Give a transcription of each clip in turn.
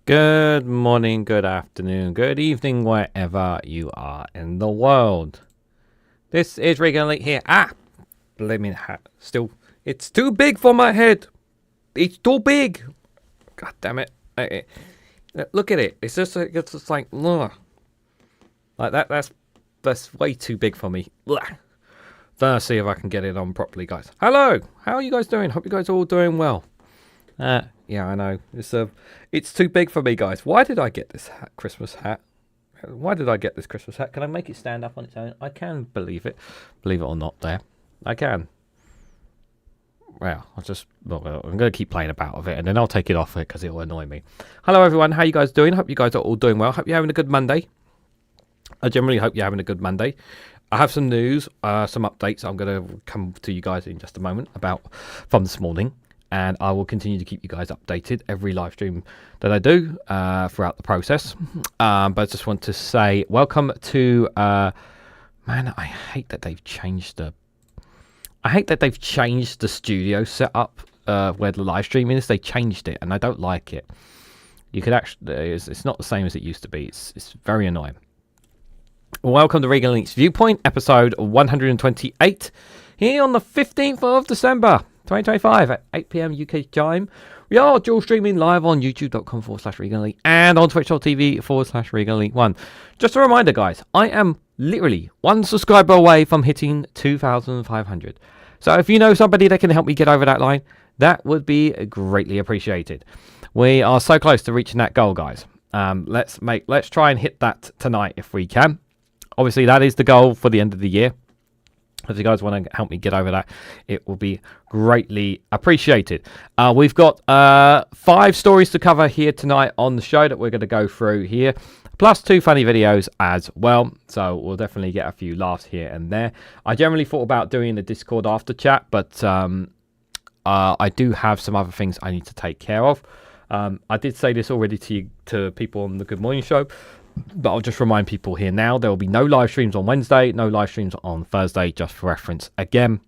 Good morning, good afternoon, good evening, wherever you are in the world. This is Reganelite here. Blaming hat. Still, it's too big for my head. It's too big. God damn it. Look at it. It's just like, ugh. Like that. That's way too big for me. Let's see if I can get it on properly, guys. Hello. How are you guys doing? Hope you guys are all doing well. Yeah, I know. It's too big for me, guys. Why did I get this Christmas hat? Why did I get this Christmas hat? Can I make it stand up on its own? I can believe it. Believe it or not, there. I can. Well, I'm going to keep playing about with it, and then I'll take it off it because it will annoy me. Hello, everyone. How you guys doing? Hope you guys are all doing well. Hope you're having a good Monday. I generally hope you're having a good Monday. I have some news, some updates I'm going to come to you guys in just a moment from this morning. And I will continue to keep you guys updated every live stream that I do throughout the process. But I just want to say welcome to... man, I hate that they've changed the... I hate that they've changed the studio setup where the live stream is. They changed it, and I don't like it. You could actually... It's not the same as it used to be. It's very annoying. Welcome to Reganelite's Viewpoint, episode 128, here on the 15th of December. 2025 at 8 PM UK time. We are dual streaming live on youtube.com/Reganelite and on twitch.tv/Reganelite1. Just a reminder, guys, I am literally one subscriber away from hitting 2,500. So if you know somebody that can help me get over that line, that would be greatly appreciated. We are so close to reaching that goal, guys. Let's try and hit that tonight if we can. Obviously, that is the goal for the end of the year. If you guys want to help me get over that, it will be greatly appreciated. We've got 5 stories to cover here tonight on the show that we're going to go through here, plus 2 funny videos as well. So we'll definitely get a few laughs here and there. I generally thought about doing the Discord after chat, but I do have some other things I need to take care of. I did say this already to people on the Good Morning Show. But I'll just remind people here now, there will be no live streams on Wednesday, no live streams on Thursday, just for reference again,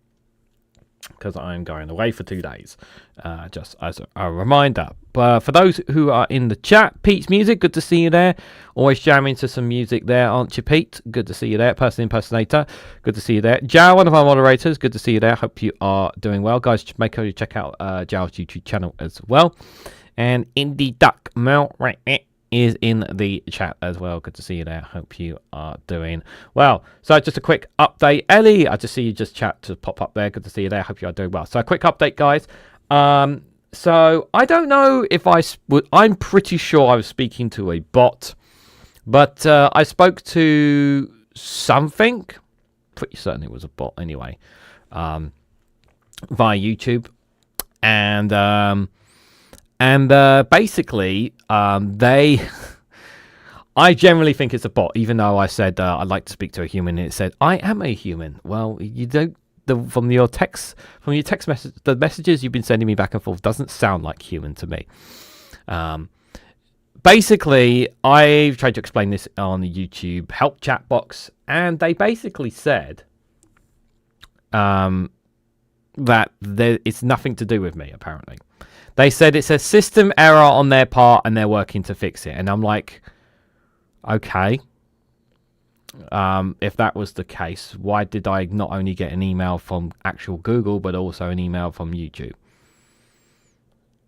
because I'm going away for 2 days, just as a reminder. But for those who are in the chat, Pete's Music, good to see you there. Always jamming to some music there, aren't you, Pete? Good to see you there. Person Impersonator, good to see you there. Jao, one of our moderators, good to see you there. Hope you are doing well. Guys, make sure you check out Jao's YouTube channel as well. And Indie Duck Mel, right, is in the chat as well. Good to see you there. Hope you are doing well. So just a quick update. Ellie, I just see you just chat to pop up there. Good to see you there. Hope you are doing well. So a quick update, guys. So I don't know if I'm pretty sure I was speaking to a bot, but I spoke to something. Pretty certain it was a bot anyway, via YouTube. And basically, I generally think it's a bot, even though I said I'd like to speak to a human, and it said, I am a human. Well, you don't, from your text message, the messages you've been sending me back and forth doesn't sound like human to me. Basically, I've tried to explain this on the YouTube help chat box, and they basically said that it's nothing to do with me, apparently. They said it's a system error on their part and they're working to fix it. And I'm like, okay. If that was the case, why did I not only get an email from actual Google, but also an email from YouTube?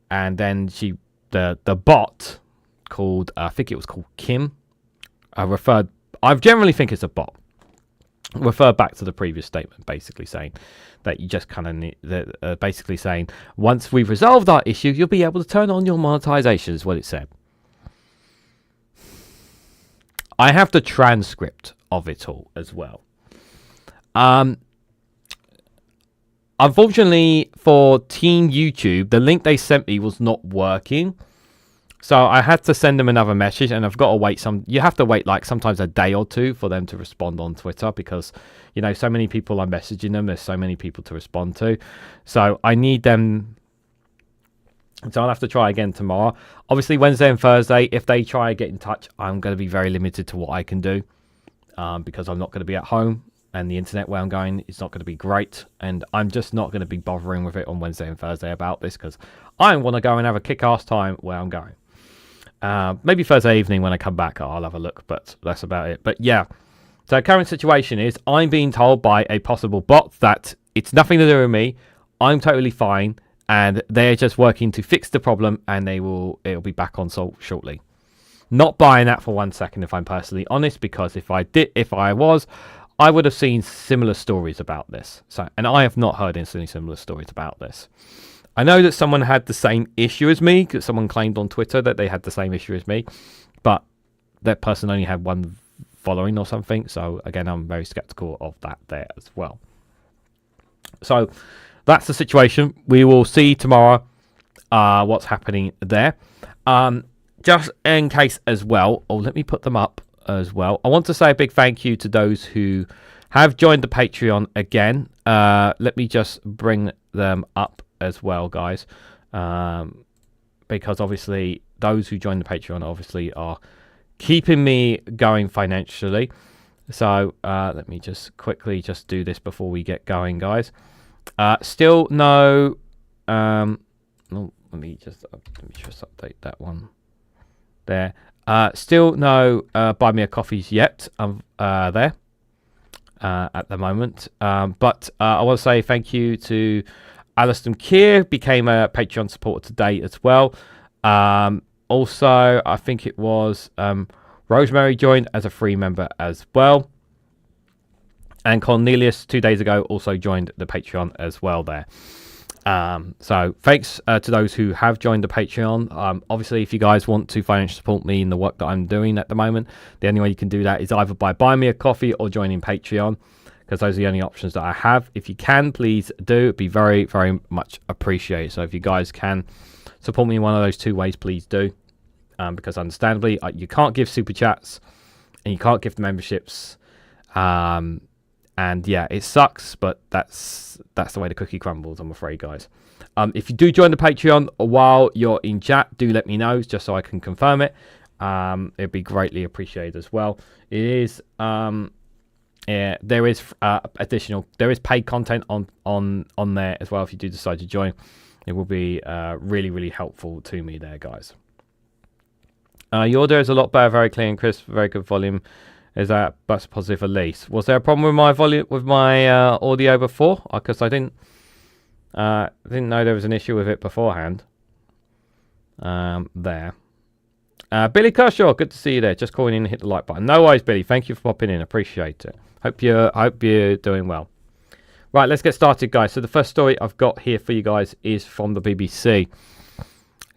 And then the bot called, I think it was called Kim, I generally think it's a bot. Refer back to the previous statement, basically saying that you just kind of need, basically saying once we've resolved our issue, you'll be able to turn on your monetization, is what it said. I have the transcript of it all as well. Unfortunately for Team YouTube, the link they sent me was not working. So I had to send them another message, and I've got to wait you have to wait like sometimes a day or two for them to respond on Twitter, because, you know, so many people are messaging them. There's so many people to respond to. So I need them. So I'll have to try again tomorrow. Obviously, Wednesday and Thursday, if they try and get in touch, I'm going to be very limited to what I can do, because I'm not going to be at home, and the internet where I'm going is not going to be great. And I'm just not going to be bothering with it on Wednesday and Thursday about this, because I want to go and have a kick-ass time where I'm going. Maybe Thursday evening when I come back, I'll have a look, but that's about it. But yeah, so current situation is I'm being told by a possible bot that it's nothing to do with me. I'm totally fine, and they're just working to fix the problem, and it'll be back on salt shortly. Not buying that for 1 second, if I'm personally honest, because if I was, I would have seen similar stories about this. And I have not heard any similar stories about this. I know that someone had the same issue as me, because someone claimed on Twitter that they had the same issue as me, but that person only had one following or something. So again, I'm very skeptical of that there as well. So that's the situation. We will see tomorrow what's happening there. Just in case as well, let me put them up as well. I want to say a big thank you to those who have joined the Patreon again. Let me just bring them up as well, guys, because obviously those who join the Patreon obviously are keeping me going financially. So let me just quickly just do this before we get going, guys. Still no let me just update that one there. Still no buy me a coffees yet there at the moment, but I want to say thank you to Alistair Keir, became a Patreon supporter today as well. Also, I think it was Rosemary joined as a free member as well. And Cornelius 2 days ago also joined the Patreon as well there. So thanks to those who have joined the Patreon. Obviously, if you guys want to financially support me in the work that I'm doing at the moment, the only way you can do that is either by buying me a coffee or joining Patreon, because those are the only options that I have. If you can, please do. It'd be very, very much appreciated. So if you guys can support me in one of those two ways, please do. Because understandably, you can't give super chats and you can't give the memberships. And yeah, it sucks, but that's the way the cookie crumbles, I'm afraid, guys. If you do join the Patreon while you're in chat, do let me know just so I can confirm it. It'd be greatly appreciated as well. It is there is there is paid content on there as well. If you do decide to join, it will be really, really helpful to me there, guys. Your audio is a lot better, very clear and crisp, very good volume. Is that that's positive at least? Was there a problem with my volume with my audio before? Because I didn't know there was an issue with it beforehand. There. Billy Kershaw, good to see you there. Just calling in and hit the like button. No worries, Billy. Thank you for popping in. Appreciate it. Hope you're doing well. Right, let's get started, guys. So the first story I've got here for you guys is from the BBC.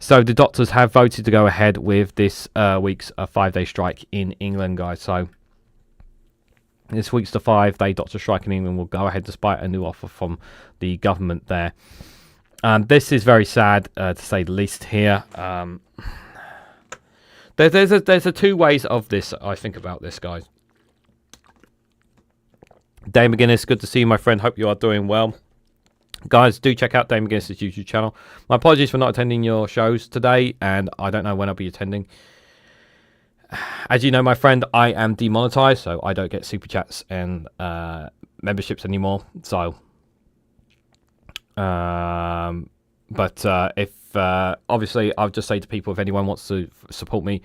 So the doctors have voted to go ahead with this week's 5-day strike in England, guys. So this week's the 5-day doctor strike in England will go ahead despite a new offer from the government there. This is very sad, to say the least here. There's a two ways of this, I think, about this, guys. Dave McGuinness, good to see you, my friend. Hope you are doing well. Guys, do check out Dave McGuinness' YouTube channel. My apologies for not attending your shows today, and I don't know when I'll be attending. As you know, my friend, I am demonetized, so I don't get super chats and memberships anymore. So, but if obviously, I'll just say to people, if anyone wants to support me,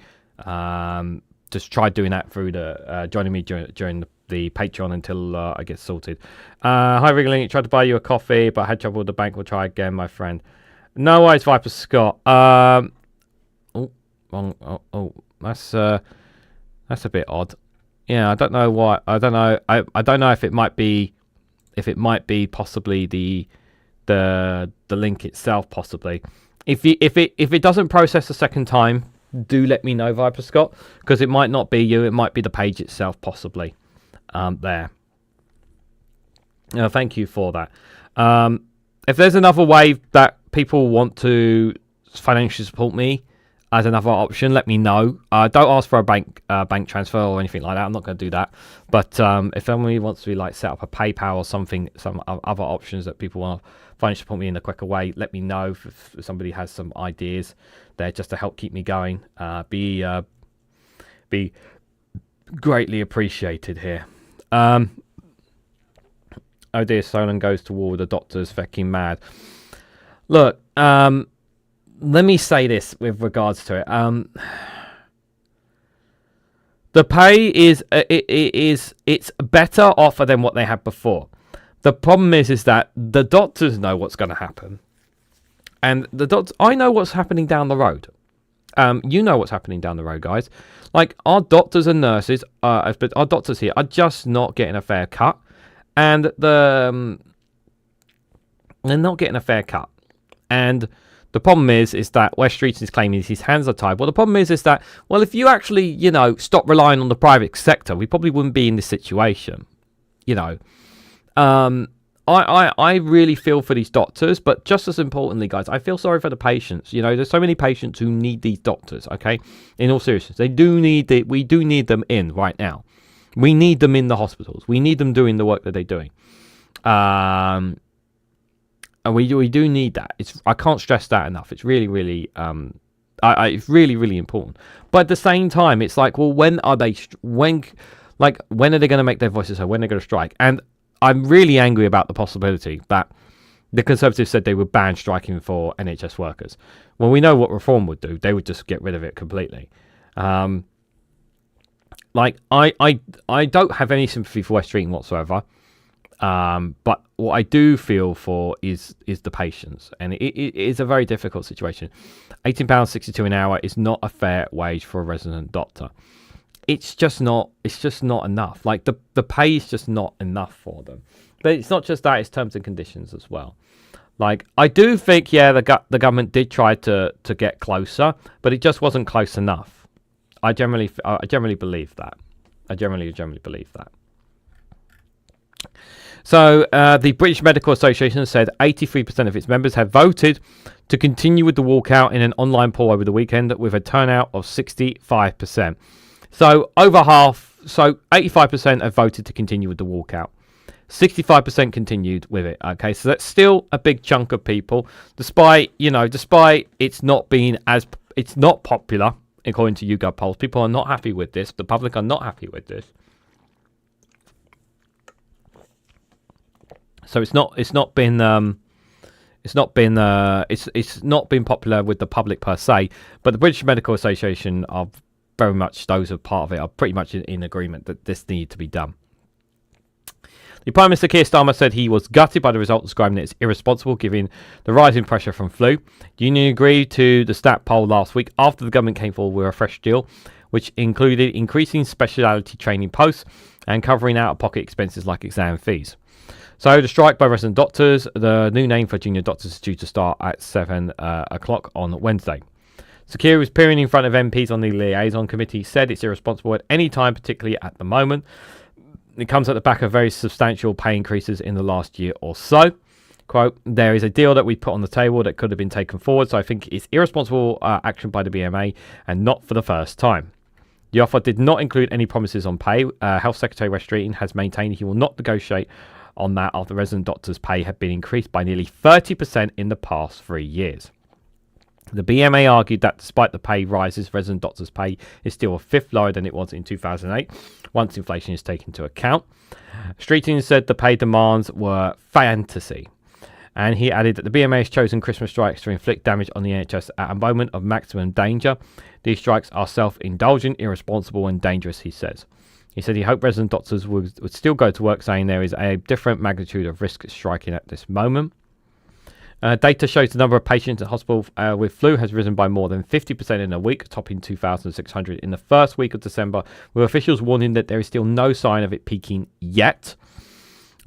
just try doing that through the joining me during the Patreon until I get sorted. Hi, Reganelite. Tried to buy you a coffee, but I had trouble with the bank. We'll try again, my friend. No worries, Viper Scott. That's a bit odd. Yeah, I don't know why. I don't know. I don't know if it might be possibly the link itself, possibly. If it doesn't process a second time, do let me know, Viper Scott, because it might not be you. It might be the page itself, possibly. There. Thank you for that. If there's another way that people want to financially support me as another option, let me know. Don't ask for a bank transfer or anything like that. I'm not going to do that. But if somebody wants to like set up a PayPal or something, some other options that people want to financially support me in a quicker way, let me know if somebody has some ideas there just to help keep me going. Be greatly appreciated here. Oh dear, Solon goes to war with the doctors, fucking mad. Look, let me say this with regards to it. The pay is it's better offer than what they had before. The problem is that the doctors know what's going to happen, and I know what's happening down the road. You know what's happening down the road, guys. Like, our doctors and nurses, our doctors here are just not getting a fair cut, and they're not getting a fair cut. And the problem is that West Streeton is claiming his hands are tied. Well, the problem is that, well, if you actually, stop relying on the private sector, we probably wouldn't be in this situation. I really feel for these doctors, but just as importantly, guys, I feel sorry for the patients. There's so many patients who need these doctors, okay? In all seriousness, we do need them in right now. We need them in the hospitals. We need them doing the work that they're doing. And we do need that. I can't stress that enough. It's really, really, it's really, really important. But at the same time, it's like, well, when are they going to make their voices heard? When they're going to strike? And I'm really angry about the possibility that the Conservatives said they would ban striking for NHS workers. Well, we know what reform would do. They would just get rid of it completely. I don't have any sympathy for West Streeton whatsoever. But what I do feel for is the patients, and it is a very difficult situation. £18.62 an hour is not a fair wage for a resident doctor. It's just not enough. Like, the pay is just not enough for them. But it's not just that; it's terms and conditions as well. Like, I do think, the government did try to get closer, but it just wasn't close enough. I generally believe that. I generally believe that. So the British Medical Association said 83% of its members have voted to continue with the walkout in an online poll over the weekend, with a turnout of 65%. So over half, so 85% have voted to continue with the walkout. 65% continued with it. Okay, so that's still a big chunk of people, despite it's not being it's not popular according to YouGov polls. People are not happy with this. The public are not happy with this. So it's not been popular with the public per se, but the British Medical Association are very much, those who are part of it are pretty much in agreement that this needs to be done. The Prime Minister Keir Starmer said he was gutted by the result, describing it as irresponsible given the rising pressure from flu. The union agreed to the stat poll last week after the government came forward with a fresh deal, which included increasing specialty training posts and covering out-of-pocket expenses like exam fees. So the strike by resident doctors, the new name for junior doctors, is due to start at 7 o'clock on Wednesday. So Keir was appearing in front of MPs on the liaison committee, said it's irresponsible at any time, particularly at the moment. It comes at the back of very substantial pay increases in the last year or so. Quote, there is a deal that we put on the table that could have been taken forward, so I think it's irresponsible action by the BMA, and not for the first time. The offer did not include any promises on pay. Health Secretary West Streeton has maintained he will not negotiate on that after resident doctors' pay had been increased by nearly 30% in the past 3 years. The BMA argued that despite the pay rises, resident doctors' pay is still a fifth lower than it was in 2008, once inflation is taken into account. Streeton said the pay demands were fantasy, and he added that the BMA has chosen Christmas strikes to inflict damage on the NHS at a moment of maximum danger. These strikes are self-indulgent, irresponsible and dangerous, he says. He said he hoped resident doctors would still go to work, saying there is a different magnitude of risk striking at this moment. Data shows the number of patients at hospital with flu has risen by more than 50% in a week, topping 2,600 in the first week of December, with officials warning that there is still no sign of it peaking yet.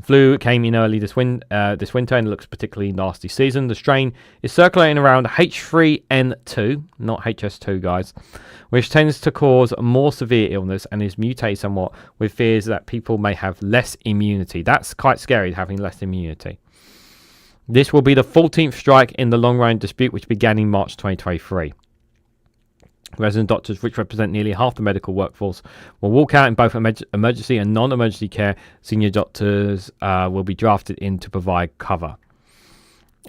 Flu came in early this winter and looks particularly nasty season. The strain is circulating around H3N2, not HS2, guys, which tends to cause more severe illness and is mutated somewhat, with fears that people may have less immunity. That's quite scary, having less immunity. This will be the 14th strike in the long-run dispute, which began in March 2023. Resident doctors, which represent nearly half the medical workforce, will walk out in both emergency and non-emergency care. Senior doctors will be drafted in to provide cover.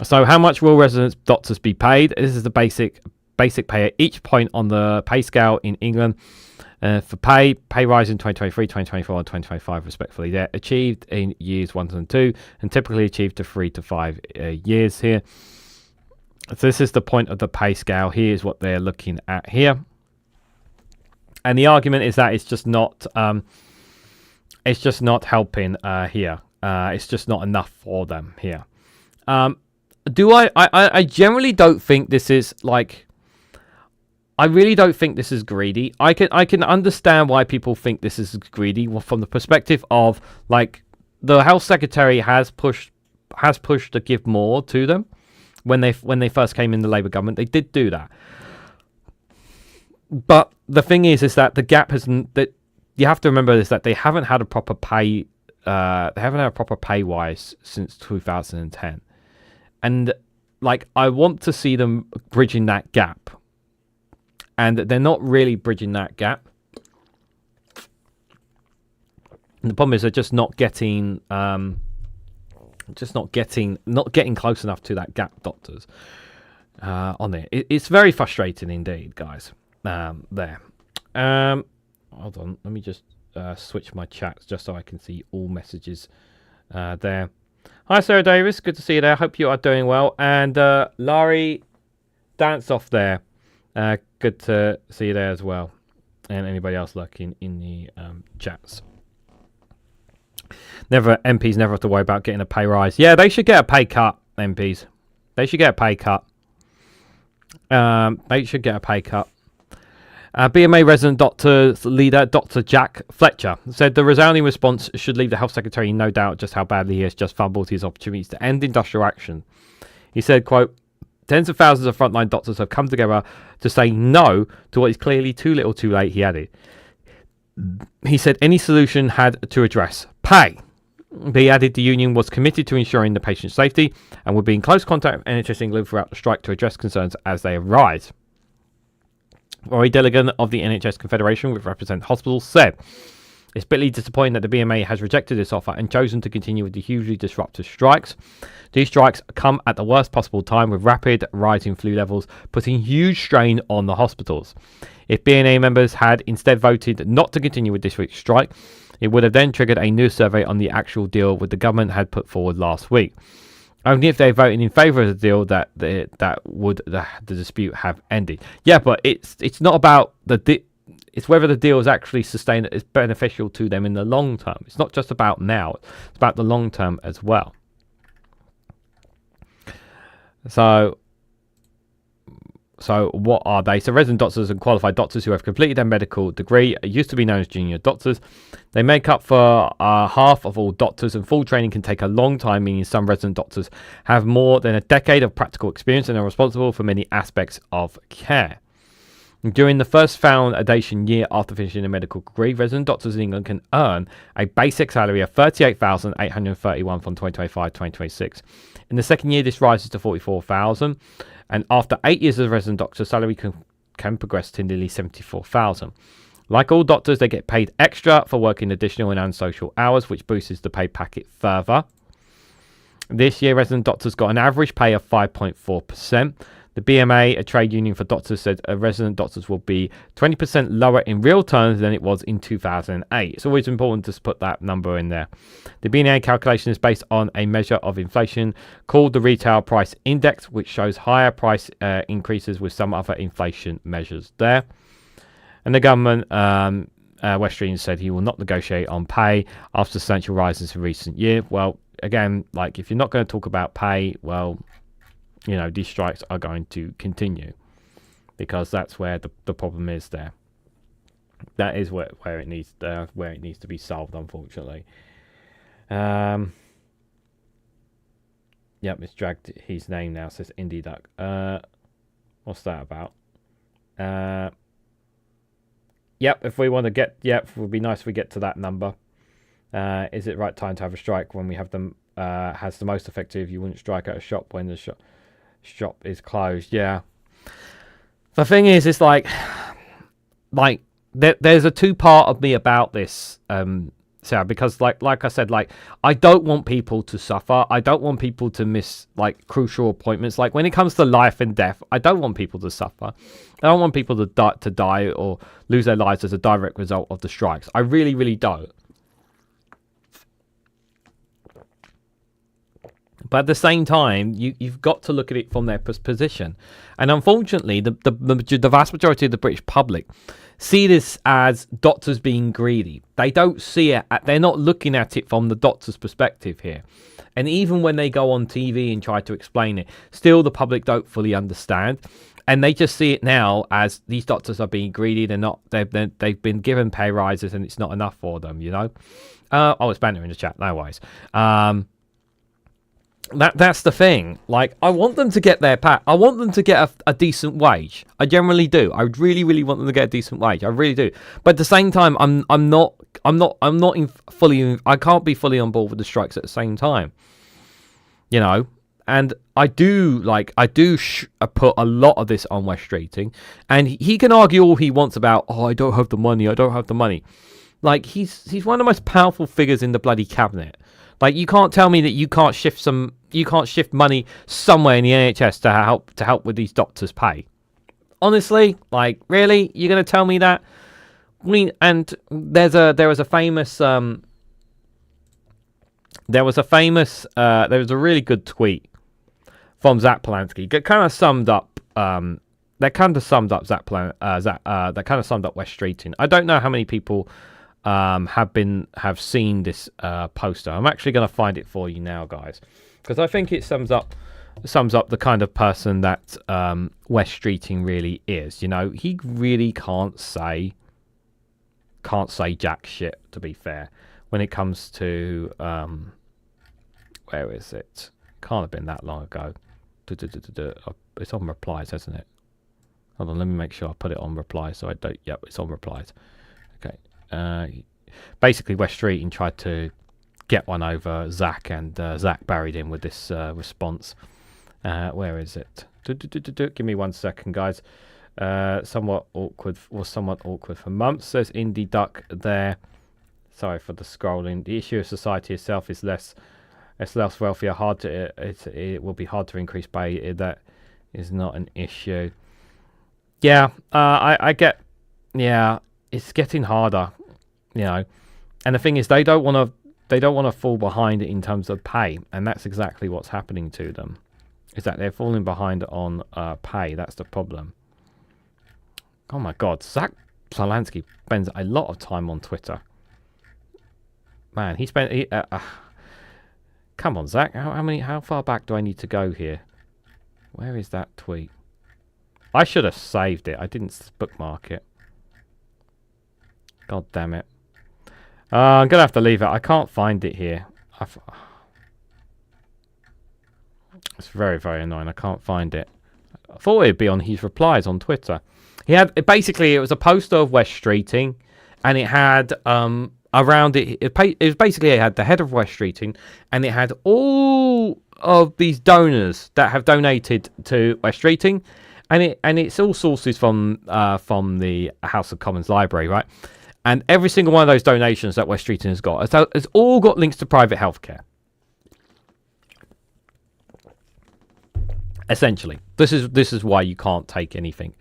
So how much will resident doctors be paid? This is the basic pay at each point on the pay scale in England. For pay rise in 2023, 2024 and 2025 respectively. They're achieved in years 1 and 2 and typically achieved to 3 to 5 years here. So this is the point of the pay scale. Here's what they're looking at here. And the argument is that it's just not helping here. It's just not enough for them here. I generally don't think this is like, I really don't think this is greedy. I can understand why people think this is greedy from the perspective of like the health secretary has pushed to give more to them when they first came in the Labour government. They did do that. But the thing is that the gap hasn't, that you have to remember is that they haven't had a proper pay rise since 2010. And like, I want to see them bridging that gap. And they're not really bridging that gap. And the problem is they're just not getting close enough to that gap, doctors, on it. It's very frustrating indeed, guys. There. Hold on. Let me just switch my chats just so I can see all messages there. Hi, Sarah Davis. Good to see you there. Hope you are doing well. And Larry Dance Off there. Good to see you there as well. And anybody else lurking in the chats. MPs never have to worry about getting a pay rise. Yeah, they should get a pay cut, MPs. They should get a pay cut. They should get a pay cut. BMA resident doctors leader, Dr. Jack Fletcher, said the resounding response should leave the health secretary in no doubt just how badly he has just fumbled his opportunities to end industrial action. He said, quote, tens of thousands of frontline doctors have come together to say no to what is clearly too little too late, he added. He said any solution had to address pay. He added the union was committed to ensuring the patient's safety and would be in close contact with NHS England throughout the strike to address concerns as they arise. Rory Delegan of the NHS Confederation, which represents hospitals, said it's bitterly disappointing that the BMA has rejected this offer and chosen to continue with the hugely disruptive strikes. These strikes come at the worst possible time with rapid rising flu levels, putting huge strain on the hospitals. If BMA members had instead voted not to continue with this week's strike, it would have then triggered a new survey on the actual deal that the government had put forward last week. Only if they voted in favour of the deal that would the dispute have ended. Yeah, but it's not about it's whether the deal is actually sustained, is beneficial to them in the long term. It's not just about now; it's about the long term as well. So what are they? So resident doctors and qualified doctors who have completed their medical degree used to be known as junior doctors. They make up for half of all doctors, and full training can take a long time, meaning some resident doctors have more than a decade of practical experience and are responsible for many aspects of care. During the first foundation year after finishing a medical degree, resident doctors in England can earn a basic salary of £38,831 from 2025-2026. In the second year, this rises to £44,000. And after 8 years as a resident doctor, salary can progress to nearly £74,000. Like all doctors, they get paid extra for working additional and unsocial hours, which boosts the pay packet further. This year, resident doctors got an average pay of 5.4%. The BMA, a trade union for doctors, said resident doctors will be 20% lower in real terms than it was in 2008. It's always important to put that number in there. The BMA calculation is based on a measure of inflation called the Retail Price Index, which shows higher price increases with some other inflation measures there. And the government, Western, said he will not negotiate on pay after substantial rises in recent years. Well, again, like if you're not going to talk about pay, well, you know, these strikes are going to continue because that's where the problem is there. That is where it needs to be solved, unfortunately. Yep, it's dragged his name now, says Indie Duck. What's that about? Yep, if we want to get, yep, it would be nice if we get to that number. Is it right time to have a strike when we have them has the most effective? You wouldn't strike at a shop when the shop is closed. Yeah, the thing is, it's like there's a two-part of me about this, Sarah, because like I said, like I don't want people to suffer. I don't want people to miss like crucial appointments. Like when it comes to life and death, I don't want people to suffer. I don't want people to die or lose their lives as a direct result of the strikes. I really, really don't. But at the same time, you've got to look at it from their position. And unfortunately, the vast majority of the British public see this as doctors being greedy. They don't see it. They're not looking at it from the doctor's perspective here. And even when they go on TV and try to explain it, still the public don't fully understand. And they just see it now as these doctors are being greedy. They've been given pay rises and it's not enough for them, you know. It's banter in the chat. No worries. That's the thing. Like, I want them to get their pat. I want them to get a decent wage. I generally do. I really, really want them to get a decent wage. I really do. But at the same time, I can't be fully on board with the strikes at the same time. You know, and I do put a lot of this on West Streeting, and he can argue all he wants about, I don't have the money. Like, he's one of the most powerful figures in the bloody cabinet. Like, you can't tell me that you can't shift money somewhere in the NHS to help with these doctors' pay. Honestly, like, really, you're going to tell me that? And there was a really good tweet from Zach Polanski that kind of summed up West Streeting. I don't know how many people have seen this poster. I'm actually going to find it for you now, guys, because I think it sums up the kind of person that West Streeting really is. You know, he really can't say jack shit, to be fair, when it comes to where is it? Can't have been that long ago. It's on replies, isn't it? Hold on, let me make sure I put it on replies so I don't. Yep, it's on replies. Okay. Basically, West Streeting tried to get one over Zach, and Zach buried him with this response. Where is it? Give me 1 second, guys. Somewhat awkward for months, says Indie Duck there. Sorry for the scrolling. The issue of society itself is less wealthier. It will be hard to increase pay. That is not an issue. Yeah, I get. Yeah, it's getting harder. You know, and the thing is, they don't want to fall behind in terms of pay, and that's exactly what's happening to them. Is that they're falling behind on pay? That's the problem. Oh my God, Zach Polanski spends a lot of time on Twitter. Man, come on, Zach. How far back do I need to go here? Where is that tweet? I should have saved it. I didn't bookmark it. God damn it. I'm going to have to leave it. I can't find it here. It's very, very annoying. I can't find it. I thought it'd be on his replies on Twitter. It was a poster of West Streeting, and it had around it. It had the head of West Streeting, and it had all of these donors that have donated to West Streeting, and it's all sources from the House of Commons library, right? And every single one of those donations that West Streeting has got has all got links to private healthcare. Essentially, this is why you can't take anything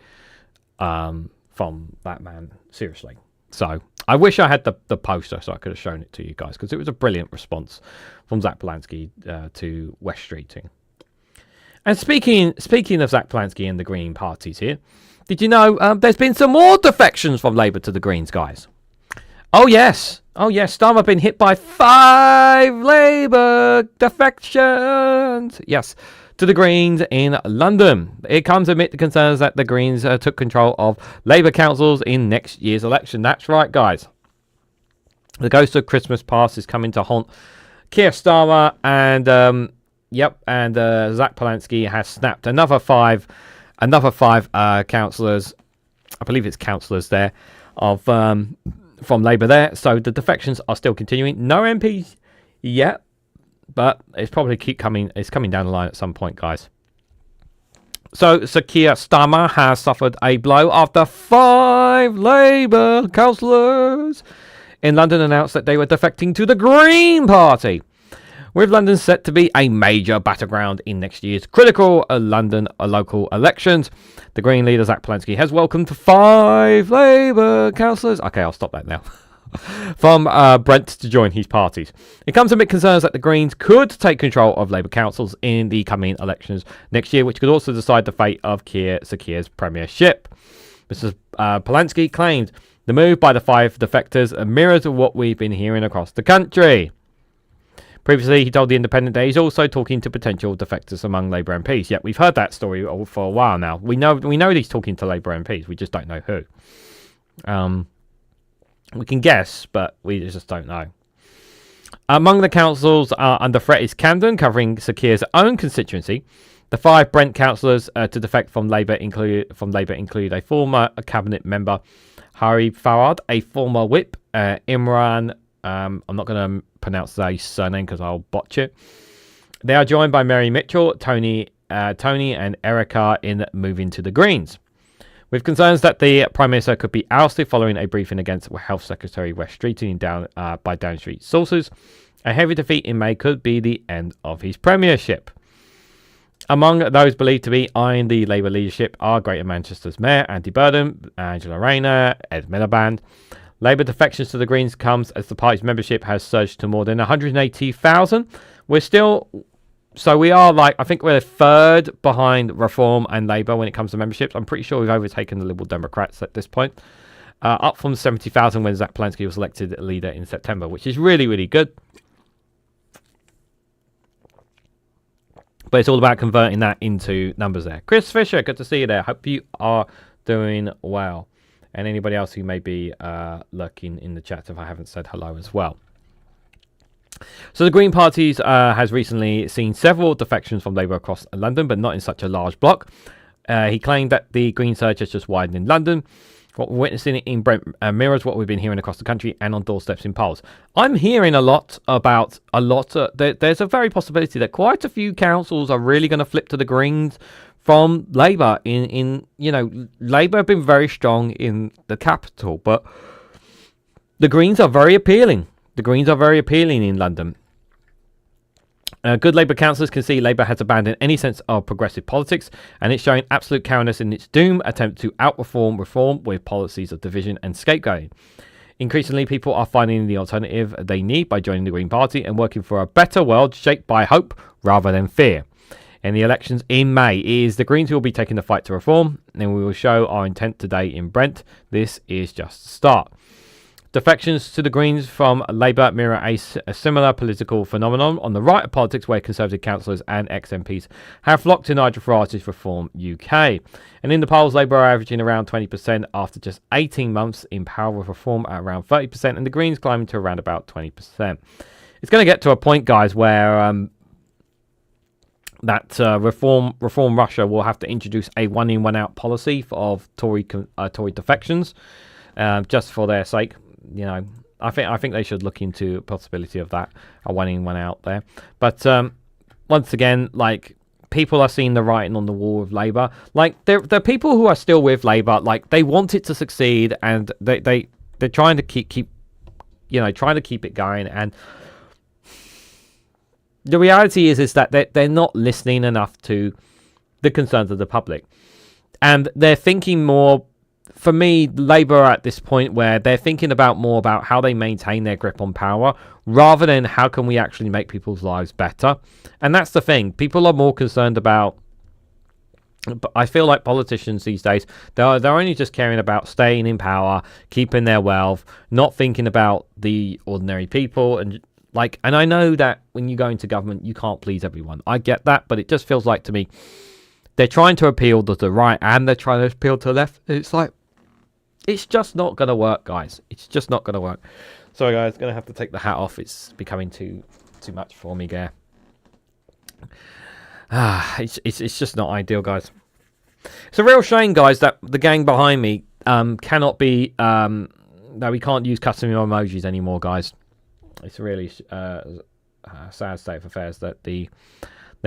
from that man seriously. So I wish I had the poster so I could have shown it to you guys, because it was a brilliant response from Zach Polanski to West Streeting. And speaking of Zach Polanski and the Green parties here, did you know there's been some more defections from Labour to the Greens, guys? Oh yes, Starmer been hit by 5 Labour defections. Yes, to the Greens in London. It comes amid the concerns that the Greens took control of Labour councils in next year's election. That's right, guys. The ghost of Christmas past is coming to haunt Keir Starmer, and Zach Polanski has snapped another five councillors. I believe it's councillors there of from Labour there. So the defections are still continuing. No MPs yet, but it's probably it's coming down the line at some point, guys. So Keir Starmer has suffered a blow after 5 Labour councillors in London announced that they were defecting to the Green Party, with London set to be a major battleground in next year's critical London local elections. The Green leader, Zach Polanski, has welcomed 5 Labour councillors. Okay, I'll stop that now. from Brent to join his parties. It comes amid concerns that the Greens could take control of Labour councils in the coming elections next year, which could also decide the fate of Keir Sakir's premiership. Mr. Polanski claimed the move by the 5 defectors mirrors what we've been hearing across the country. Previously, he told The Independent that he's also talking to potential defectors among Labour MPs. Yet we've heard that story for a while now. We know he's talking to Labour MPs. We just don't know who. We can guess, but we just don't know. Among the councils under threat is Camden, covering Sakir's own constituency. The 5 Brent councillors to defect from Labour include a former cabinet member, Hari Farage, a former whip, Imran. I'm not going to pronounce his surname because I'll botch it. They are joined by Mary Mitchell, Tony, and Erica in moving to the Greens. With concerns that the Prime Minister could be ousted following a briefing against Health Secretary West Streeting by Down Street sources, a heavy defeat in May could be the end of his premiership. Among those believed to be eyeing the Labour leadership are Greater Manchester's Mayor Andy Burdon, Angela Rayner, Ed Miliband. Labour defections to the Greens comes as the party's membership has surged to more than 180,000. We are I think we're third behind Reform and Labour when it comes to memberships. I'm pretty sure we've overtaken the Liberal Democrats at this point. Up from 70,000 when Zach Polanski was elected leader in September, which is really, really good. But it's all about converting that into numbers there. Chris Fisher, good to see you there. Hope you are doing well. And anybody else who may be lurking in the chat if I haven't said hello as well. So the Green Party has recently seen several defections from Labour across London, but not in such a large block. He claimed that the Green surge has just widened in London. What we're witnessing in Brent mirrors what we've been hearing across the country and on doorsteps in polls. I'm hearing there's a very possibility that quite a few councils are really going to flip to the Greens from Labour. Labour have been very strong in the capital, but the Greens are very appealing. The Greens are very appealing in London. Good Labour councillors can see Labour has abandoned any sense of progressive politics, and it's showing absolute cowardice in its doomed attempt to outperform reform with policies of division and scapegoating. Increasingly, people are finding the alternative they need by joining the Green Party and working for a better world shaped by hope rather than fear. In the elections in May, it is the Greens who will be taking the fight to reform, and we will show our intent today in Brent. This is just the start. Defections to the Greens from Labour mirror a similar political phenomenon on the right of politics, where Conservative councillors and ex-MPs have flocked to Nigel Farage's Reform UK. And in the polls, Labour are averaging around 20% after just 18 months in power, with Reform at around 30%, and the Greens climbing to around about 20%. It's going to get to a point, guys, where Reform Russia will have to introduce a one-in, one-out policy of Tory defections, just for their sake. I think they should look into the possibility of that, a one in, one out there. But once again, people are seeing the writing on the wall of Labour. There are people who are still with Labour, they want it to succeed, and they're trying to keep it going. And the reality is that they're not listening enough to the concerns of the public, and they're thinking more. For me, Labour are at this point where they're thinking more about how they maintain their grip on power rather than how can we actually make people's lives better. And that's the thing. People are more concerned about... But I feel like politicians these days, they're only just caring about staying in power, keeping their wealth, not thinking about the ordinary people. And I know that when you go into government, you can't please everyone. I get that, but it just feels like to me, they're trying to appeal to the right and they're trying to appeal to the left. It's just not going to work, guys. It's just not going to work. Sorry, guys. Going to have to take the hat off. It's becoming too much for me, Gare. It's just not ideal, guys. It's a real shame, guys, that the gang behind me cannot be... that we can't use custom emojis anymore, guys. It's a really sad state of affairs that the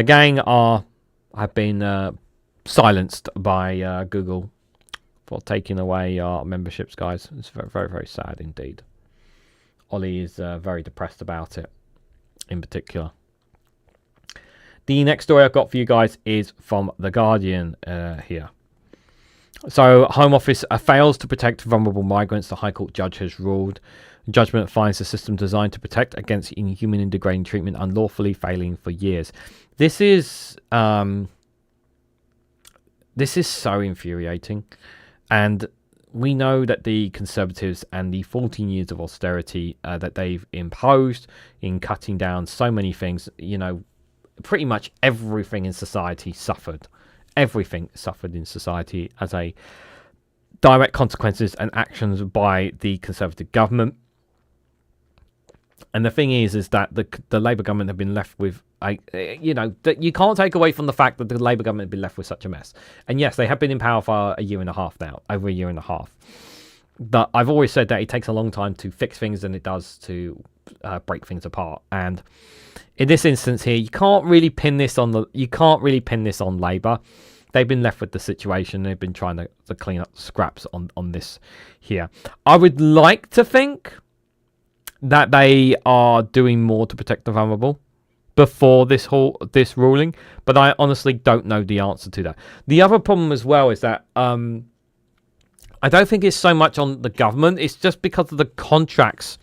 gang have been silenced by Google for taking away our memberships, guys. It's very, very, very sad indeed. Ollie is very depressed about it, in particular. The next story I've got for you guys is from The Guardian here. So, Home Office fails to protect vulnerable migrants. The High Court judge has ruled. Judgment finds the system designed to protect against inhuman and degrading treatment unlawfully failing for years. This is so infuriating, and we know that the Conservatives and the 14 years of austerity that they've imposed in cutting down so many things, you know, pretty much everything in society suffered. Everything suffered in society as a direct consequences and actions by the Conservative government. And the thing is that the Labour government have been left with that you can't take away from the fact that the Labour government have been left with such a mess. And yes, they have been in power for a year and a half now, over a year and a half. But I've always said that it takes a long time to fix things than it does to break things apart. And in this instance here, you can't really pin this on Labour. They've been left with the situation. They've been trying to clean up scraps on this here. I would like to think that they are doing more to protect the vulnerable before this ruling, but I honestly don't know the answer to that. The other problem as well is that I don't think it's so much on the government. It's just because of the contracts.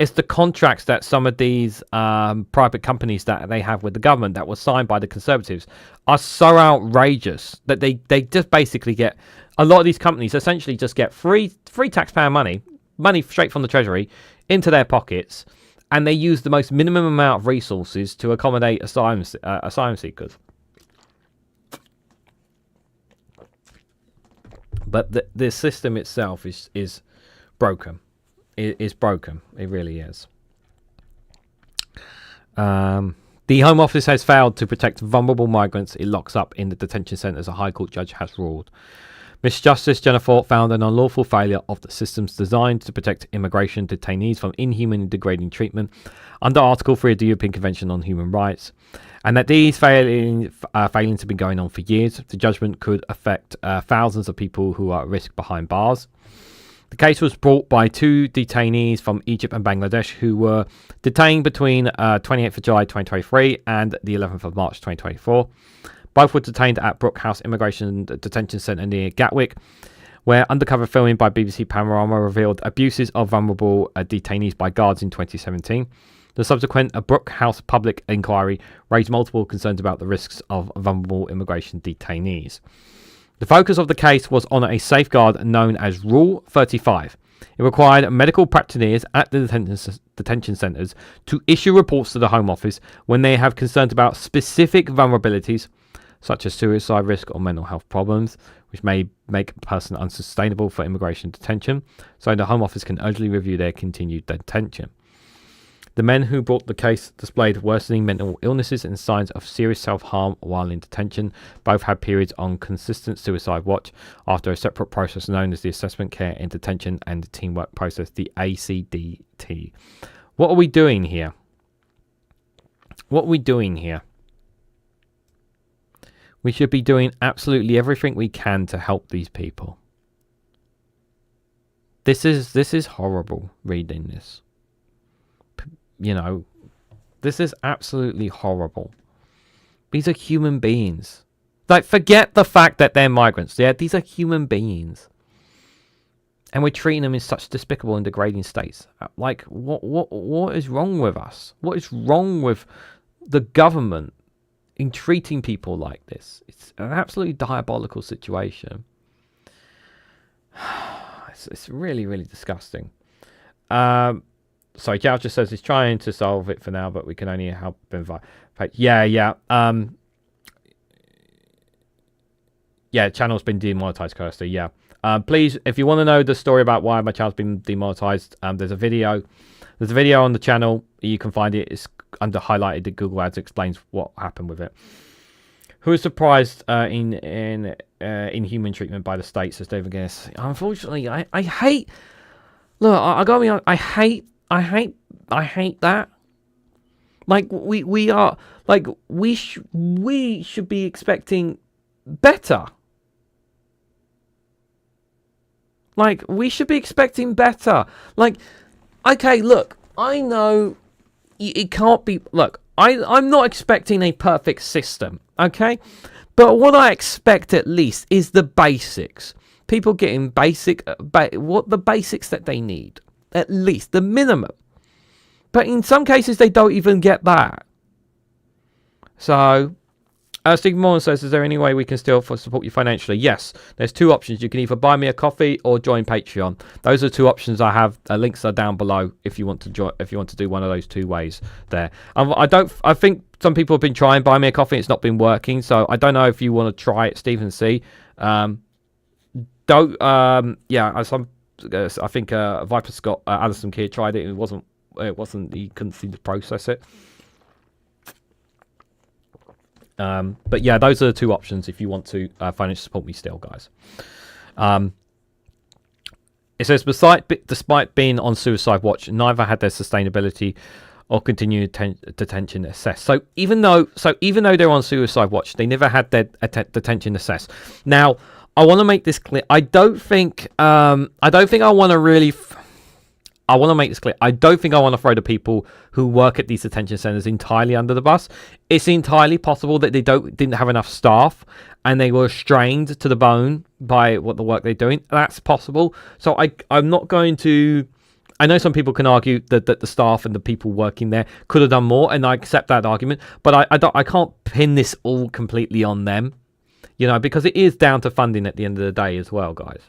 It's the contracts that some of these private companies that they have with the government that were signed by the Conservatives are so outrageous that they just basically get, a lot of these companies essentially just get free taxpayer money straight from the Treasury into their pockets, and they use the most minimum amount of resources to accommodate asylum seekers. But the system itself is broken. It is broken. It really is. The Home Office has failed to protect vulnerable migrants it locks up in the detention centres, a High Court judge has ruled. Miss Justice Jennifer found an unlawful failure of the systems designed to protect immigration detainees from inhuman and degrading treatment under Article 3 of the European Convention on Human Rights, and that these failings have been going on for years. The judgment could affect thousands of people who are at risk behind bars. The case was brought by two detainees from Egypt and Bangladesh who were detained between 28th of July 2023 and the 11th of March 2024. Both were detained at Brook House Immigration Detention Centre near Gatwick, where undercover filming by BBC Panorama revealed abuses of vulnerable detainees by guards in 2017. The subsequent Brook House public inquiry raised multiple concerns about the risks of vulnerable immigration detainees. The focus of the case was on a safeguard known as Rule 35. It required medical practitioners at the detention centres to issue reports to the Home Office when they have concerns about specific vulnerabilities, such as suicide risk or mental health problems, which may make a person unsustainable for immigration detention, so the Home Office can urgently review their continued detention. The men who brought the case displayed worsening mental illnesses and signs of serious self-harm while in detention. Both had periods on consistent suicide watch after a separate process known as the Assessment Care in Detention and Teamwork Process, the ACDT. What are we doing here? What are we doing here? We should be doing absolutely everything we can to help these people. This is horrible reading this. You know, this is absolutely horrible. These are human beings. Like, forget the fact that they're migrants. Yeah, these are human beings. And we're treating them in such despicable and degrading states. Like, what is wrong with us? What is wrong with the government in treating people like this? It's an absolutely diabolical situation. It's really, really disgusting. Sorry, Gal just says he's trying to solve it for now, but we can only help him. Yeah. Channel's been demonetized, Kirsty. Yeah. Please, if you want to know the story about why my channel's been demonetized, there's a video. There's a video on the channel. You can find it. It's under highlighted. The Google Ads explains what happened with it. Who is surprised in inhuman treatment by the state, says David Guinness. Unfortunately, I hate. Look, I gotta be honest. I hate that. Like, we are, like, we should be expecting better. Like, we should be expecting better. Like, okay, look, I know it can't be, look, I'm not expecting a perfect system, okay? But what I expect at least is the basics. People getting what the basics that they need. At least the minimum. But in some cases, they don't even get that. So, Steve Moore says, is there any way we can still support you financially? Yes, there's two options. You can either buy me a coffee or join Patreon. Those are two options I have. Links are down below if you want to join. If you want to do one of those two ways there. I think some people have been trying buy me a coffee. It's not been working. So I don't know if you want to try it, Stephen C. I think Viper Scott, Alison Kidd tried it. It wasn't. He couldn't seem to process it. But yeah, those are the two options if you want to financially support me still, guys. It says, despite being on suicide watch, neither had their sustainability or continued detention assessed. So even though they're on suicide watch, they never had their detention assessed. Now, I want to make this clear. I want to make this clear. I don't think I want to throw the people who work at these detention centres entirely under the bus. It's entirely possible that they didn't have enough staff and they were strained to the bone by the work they're doing. That's possible. So I'm not going to... I know some people can argue that the staff and the people working there could have done more, and I accept that argument. But I can't pin this all completely on them, because it is down to funding at the end of the day as well, guys.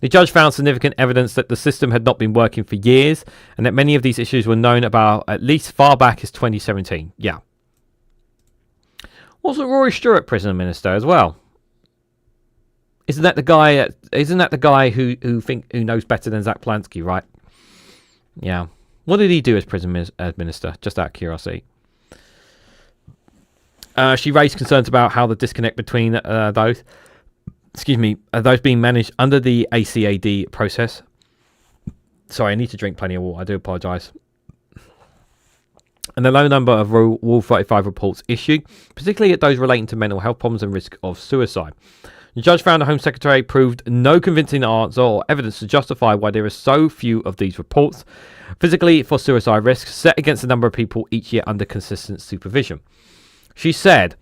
The judge found significant evidence that the system had not been working for years and that many of these issues were known about at least far back as 2017. Yeah. Also, Rory Stewart, prison minister, as well. Isn't that the guy who knows better than Zach Plansky, right? Yeah. What did he do as prison minister? Just out of curiosity. She raised concerns about how the disconnect between those being managed under the ACAD process. Sorry, I need to drink plenty of water. I do apologise. And the low number of Rule 35 reports issued, particularly at those relating to mental health problems and risk of suicide. The judge found the Home Secretary proved no convincing answer or evidence to justify why there are so few of these reports, physically for suicide risks, set against the number of people each year under consistent supervision. She said,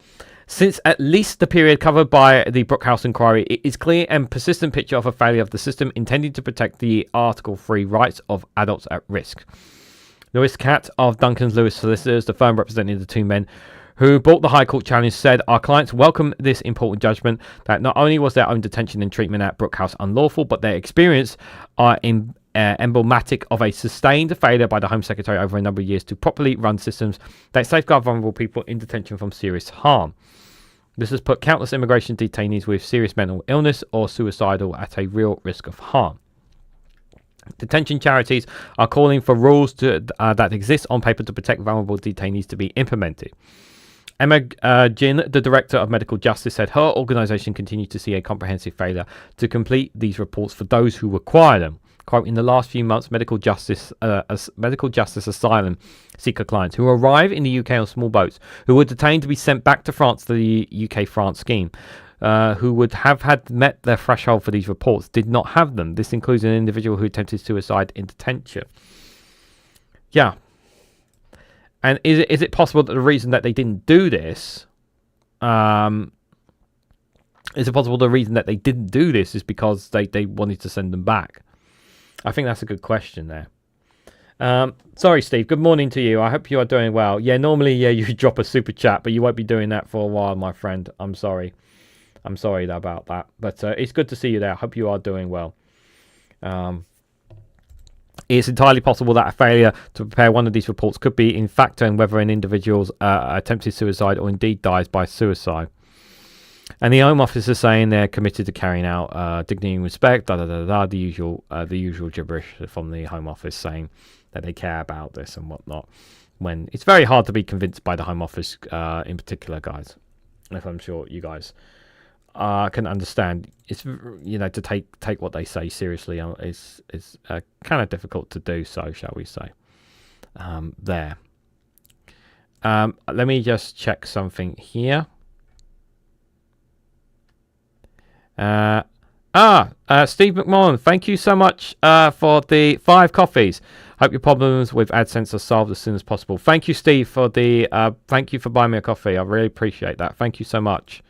since at least the period covered by the Brookhouse inquiry, it is clear and persistent picture of a failure of the system intended to protect the Article 3 rights of adults at risk. Lewis Catt of Duncan Lewis Solicitors, the firm representing the two men who brought the High Court challenge, said, our clients welcome this important judgment that not only was their own detention and treatment at Brookhouse unlawful, but their experience are emblematic of a sustained failure by the Home Secretary over a number of years to properly run systems that safeguard vulnerable people in detention from serious harm. This has put countless immigration detainees with serious mental illness or suicidal at a real risk of harm. Detention charities are calling for rules that exist on paper to protect vulnerable detainees to be implemented. Emma Ginn, the Director of Medical Justice, said her organisation continued to see a comprehensive failure to complete these reports for those who require them. Quote, in the last few months, medical justice asylum seeker clients who arrive in the UK on small boats, who were detained to be sent back to France to the UK-France scheme, who would have had met their threshold for these reports, did not have them. This includes an individual who attempted suicide in detention. Yeah. And is it possible that the reason that they didn't do this, is because they wanted to send them back? I think that's a good question there. Sorry, Steve. Good morning to you. I hope you are doing well. Yeah, normally, you drop a super chat, but you won't be doing that for a while, my friend. I'm sorry. I'm sorry about that. But it's good to see you there. I hope you are doing well. It's entirely possible that a failure to prepare one of these reports could be in factor in whether an individual's attempted suicide or indeed dies by suicide. And the Home Office is saying they're committed to carrying out dignity and respect, the usual gibberish from the Home Office saying that they care about this and whatnot. When it's very hard to be convinced by the Home Office in particular, guys. If I'm sure you guys can understand, it's to take what they say seriously is kind of difficult to do so, shall we say? There. Let me just check something here. Steve McMullen, thank you so much for the 5 coffees. Hope your problems with AdSense are solved as soon as possible. Thank you, Steve, for the thank you for buying me a coffee. I really appreciate that. Thank you so much.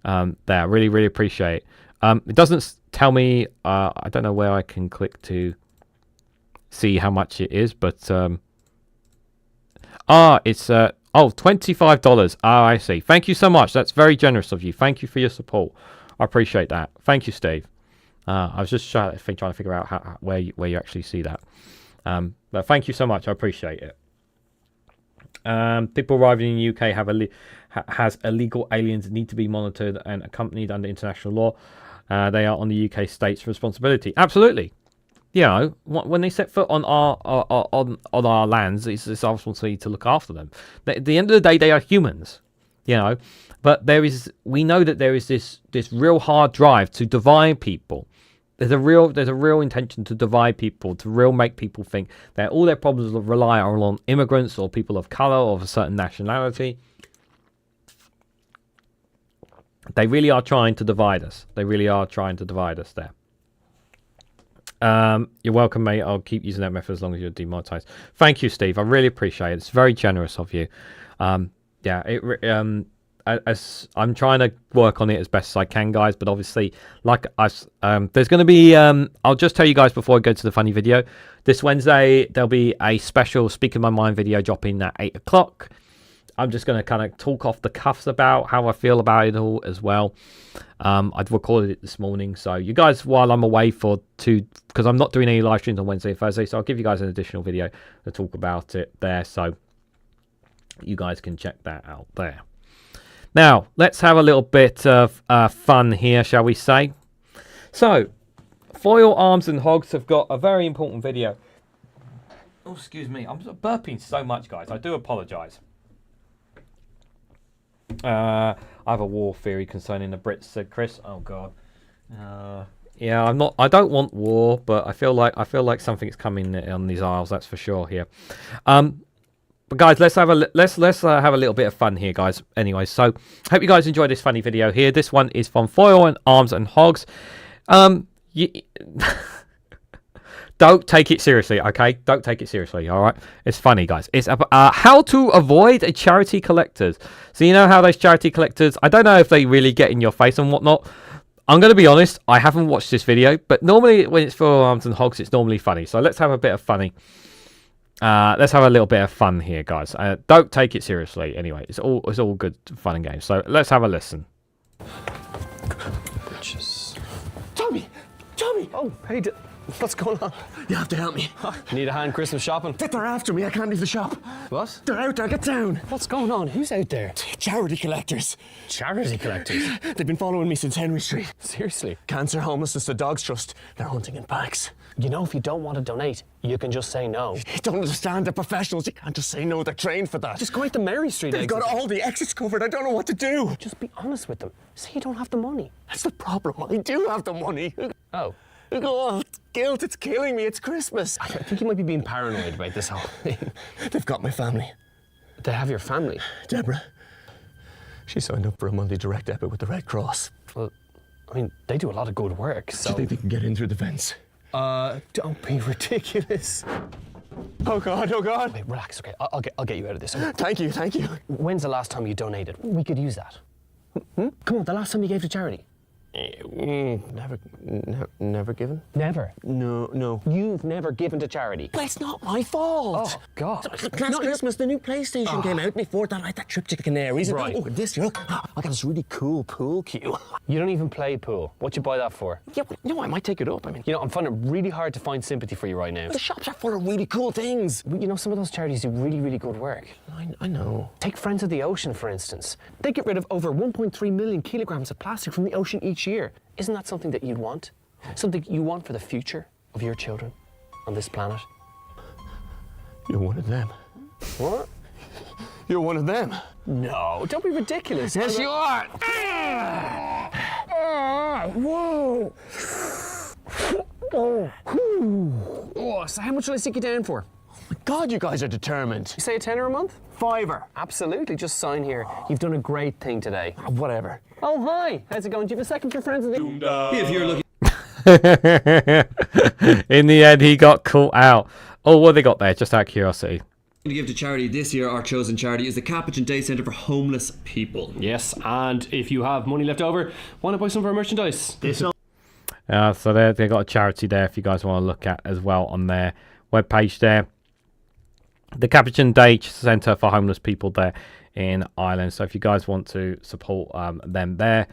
There, really, really appreciate it. It doesn't tell me. I don't know where I can click to see how much it is, but it's $25. I see. Thank you so much. That's very generous of you. Thank you for your support. I appreciate that. Thank you, Steve. I was just trying to figure out where you actually see that. But thank you so much. I appreciate it. People arriving in the UK has illegal aliens need to be monitored and accompanied under international law. They are on the UK state's responsibility. Absolutely. You know, when they set foot on our lands, it's our responsibility to look after them. At the end of the day, they are humans. You know, but we know that there is this real hard drive to divide people. There's a real intention to divide people, to make people think that all their problems rely on immigrants or people of color or of a certain nationality. They really are trying to divide us. They really are trying to divide us there. You're welcome, mate. I'll keep using that method as long as you're demonetized. Thank you, Steve. I really appreciate it. It's very generous of you. As I'm trying to work on it as best as I can, guys, but obviously, there's going to be, I'll just tell you guys before I go to the funny video, this Wednesday, there'll be a special Speaking My Mind video dropping at 8 o'clock. I'm just going to kind of talk off the cuffs about how I feel about it all as well. I've recorded it this morning, so you guys, while I'm away because I'm not doing any live streams on Wednesday and Thursday, so I'll give you guys an additional video to talk about it there, so you guys can check that out there. Now, let's have a little bit of fun here, shall we say? So, Foil, Arms and Hogs have got a very important video. Oh, excuse me. I'm burping so much, guys. I do apologise. I have a war theory concerning the Brits, said Chris. Oh, God. Yeah, I don't want war, but I feel like something's coming on these isles, that's for sure here. But guys, let's have a little bit of fun here, guys. Anyway, so hope you guys enjoy this funny video here. This one is from Foil and Arms and Hogs. Don't take it seriously, okay? Don't take it seriously, all right? It's funny, guys. It's how to avoid a charity collectors. So you know how those charity collectors, I don't know if they really get in your face and whatnot. I'm going to be honest, I haven't watched this video, but normally when it's Foil, Arms and Hogs, it's normally funny. So let's have a bit of funny. Let's have a little bit of fun here, guys. Don't take it seriously. Anyway, it's all good fun and games. So let's have a listen. Tommy! Oh, hey, what's going on? You have to help me. Need a hand Christmas shopping? They're after me. I can't leave the shop. What? They're out there. Get down. What's going on? Who's out there? Charity collectors. Charity collectors? They've been following me since Henry Street. Seriously? Cancer, homelessness, the Dogs Trust. They're hunting in packs. You know, if you don't want to donate, you can just say no. You don't understand. They're professionals. You can't just say no. They're trained for that. Just go out to Mary Street. They've got all the exits covered. I don't know what to do. Just be honest with them. Say you don't have the money. That's the problem. I do have the money. Oh. Oh, guilt. It's killing me. It's Christmas. I think you might be being paranoid about this whole thing. They've got my family. They have your family? Deborah. She signed up for a monthly direct debit with the Red Cross. Well, I mean, they do a lot of good work, so... Do you think they can get in through the fence? Don't be ridiculous. Oh, God, oh, God. Wait, relax, okay? I'll get you out of this. Okay? Thank you. When's the last time you donated? We could use that. Come on, the last time you gave to charity. Never given? Never? No. You've never given to charity? But it's not my fault. Oh, God. Last Christmas, the new PlayStation came out. Before that, I had that trip to Canaries. Right. Oh, this year, I got this really cool pool cue. You don't even play pool. What'd you buy that for? Yeah, well, no, I might take it up. I mean, you know, I'm finding it really hard to find sympathy for you right now. the shops are full of really cool things. You know, some of those charities do really, really good work. I know. Take Friends of the Ocean, for instance. They get rid of over 1.3 million kilograms of plastic from the ocean each year. Isn't that something that you'd want? Something you want for the future of your children on this planet? You're one of them. What? You're one of them. No, don't be ridiculous. Yes, you are. Whoa. Oh, so how much will I stick you down for? My God, you guys are determined. You say a tenner a month? $5. Absolutely, just sign here. You've done a great thing today. Whatever. Oh, hi. How's it going? Do you have a second for Friends of the... If you're looking In the end, he got caught out. Oh, what have they got there? Just out of curiosity. To give to charity this year, our chosen charity is the Capuchin Day Centre for Homeless People. Yes, and if you have money left over, want to buy some of our merchandise? So they got a charity there if you guys want to look at as well on their webpage there. The Capuchin Day Centre for Homeless People there in Ireland. So if you guys want to support them there,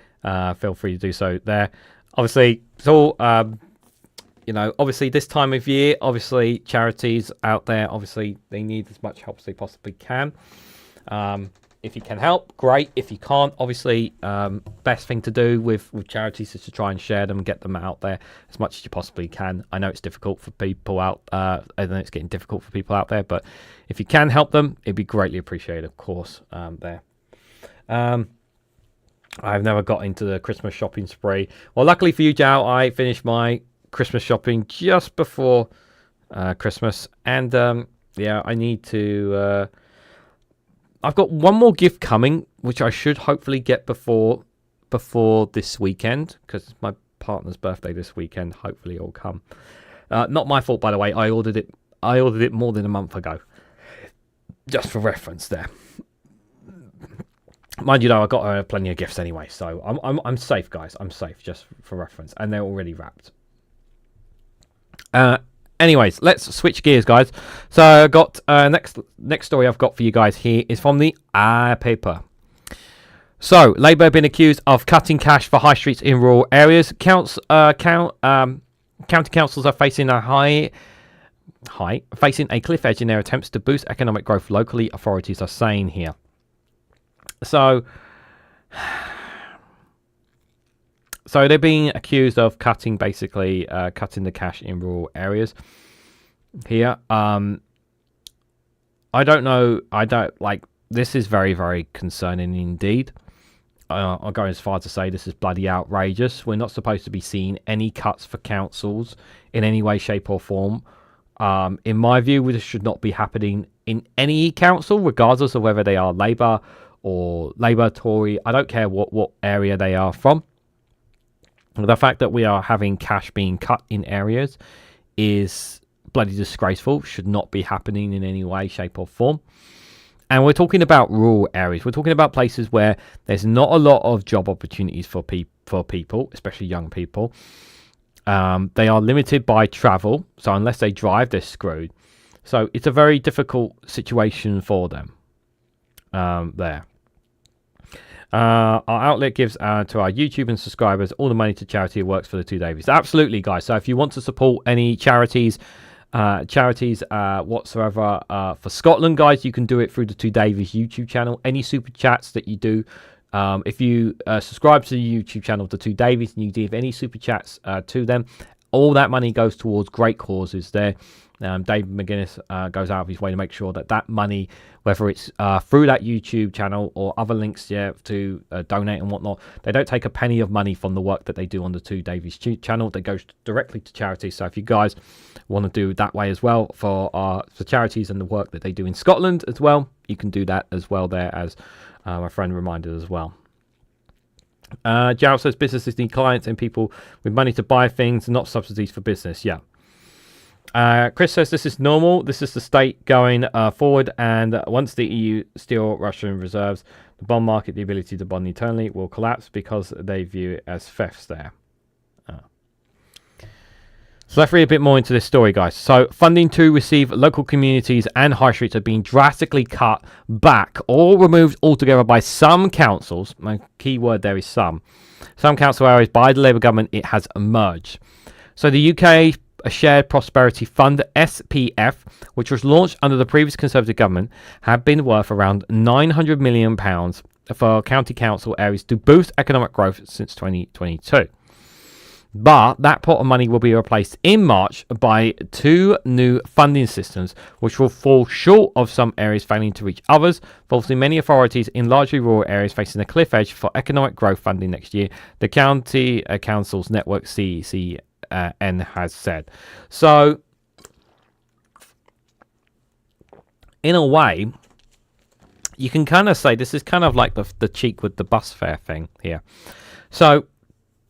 feel free to do so there. Obviously, it's all, obviously this time of year, obviously charities out there, obviously they need as much help as they possibly can. If you can help, great. If you can't, obviously, best thing to do with charities is to try and share them and get them out there as much as you possibly can. I know it's difficult for people out. I know it's getting difficult for people out there, but if you can help them, it'd be greatly appreciated, of course. There. I've never got into the Christmas shopping spree. Well, luckily for you, Joe, I finished my Christmas shopping just before Christmas, and I need to. I've got one more gift coming, which I should hopefully get before this weekend, because it's my partner's birthday this weekend. Hopefully, it'll come. Not my fault, by the way. I ordered it more than a month ago. Just for reference, there. Mind you, though, I got plenty of gifts anyway, so I'm safe, guys. I'm safe, just for reference, and they're already wrapped. Anyways, let's switch gears, guys. So I got next story I've got for you guys here is from the paper. So Labour have been accused of cutting cash for high streets in rural areas. County councils are facing facing a cliff edge in their attempts to boost economic growth locally, authorities are saying here. So they're being accused of cutting the cash in rural areas here. I don't know. This is very, very concerning indeed. I'll go as far to say this is bloody outrageous. We're not supposed to be seeing any cuts for councils in any way, shape or form. In my view, this should not be happening in any council, regardless of whether they are Labour or Labour, Tory. I don't care what area they are from. The fact that we are having cash being cut in areas is bloody disgraceful. Should not be happening in any way, shape or form. And we're talking about rural areas. We're talking about places where there's not a lot of job opportunities for people, especially young people. They are limited by travel. So unless they drive, they're screwed. So it's a very difficult situation for them there. Our outlet gives to our YouTube and subscribers all the money to charity that works for the two Davies. Absolutely, guys. So if you want to support any charities whatsoever for Scotland, guys, you can do it through the two Davies YouTube channel. Any super chats that you do, if you subscribe to the YouTube channel of the two Davies and you give any super chats to them, all that money goes towards great causes there. Dave McGuinness goes out of his way to make sure that money, whether it's through that YouTube channel or other links to donate and whatnot, they don't take a penny of money from the work that they do on the two Davies channel. That goes directly to charity. So if you guys want to do that way as well for charities and the work that they do in Scotland as well, you can do that as well there, as my friend reminded as well. Jarrell says businesses need clients and people with money to buy things, not subsidies for business. Yeah. Chris says this is normal. This is the state going forward, and once the EU steal Russian reserves, the bond market, the ability to bond internally, will collapse because they view it as thefts there. So let's read a bit more into this story, guys. So funding to receive local communities and high streets have been drastically cut back or removed altogether by some councils. My key word there is some council areas by the Labour government. It has emerged. So the UK a Shared Prosperity Fund, SPF, which was launched under the previous Conservative government, had been worth around £900 million for county council areas to boost economic growth since 2022. But that pot of money will be replaced in March by two new funding systems, which will fall short of some areas failing to reach others, forcing many authorities in largely rural areas facing a cliff edge for economic growth funding next year, the County Councils Network CEC has said. So in a way, you can kind of say this is kind of like the cheek with the bus fare thing here. So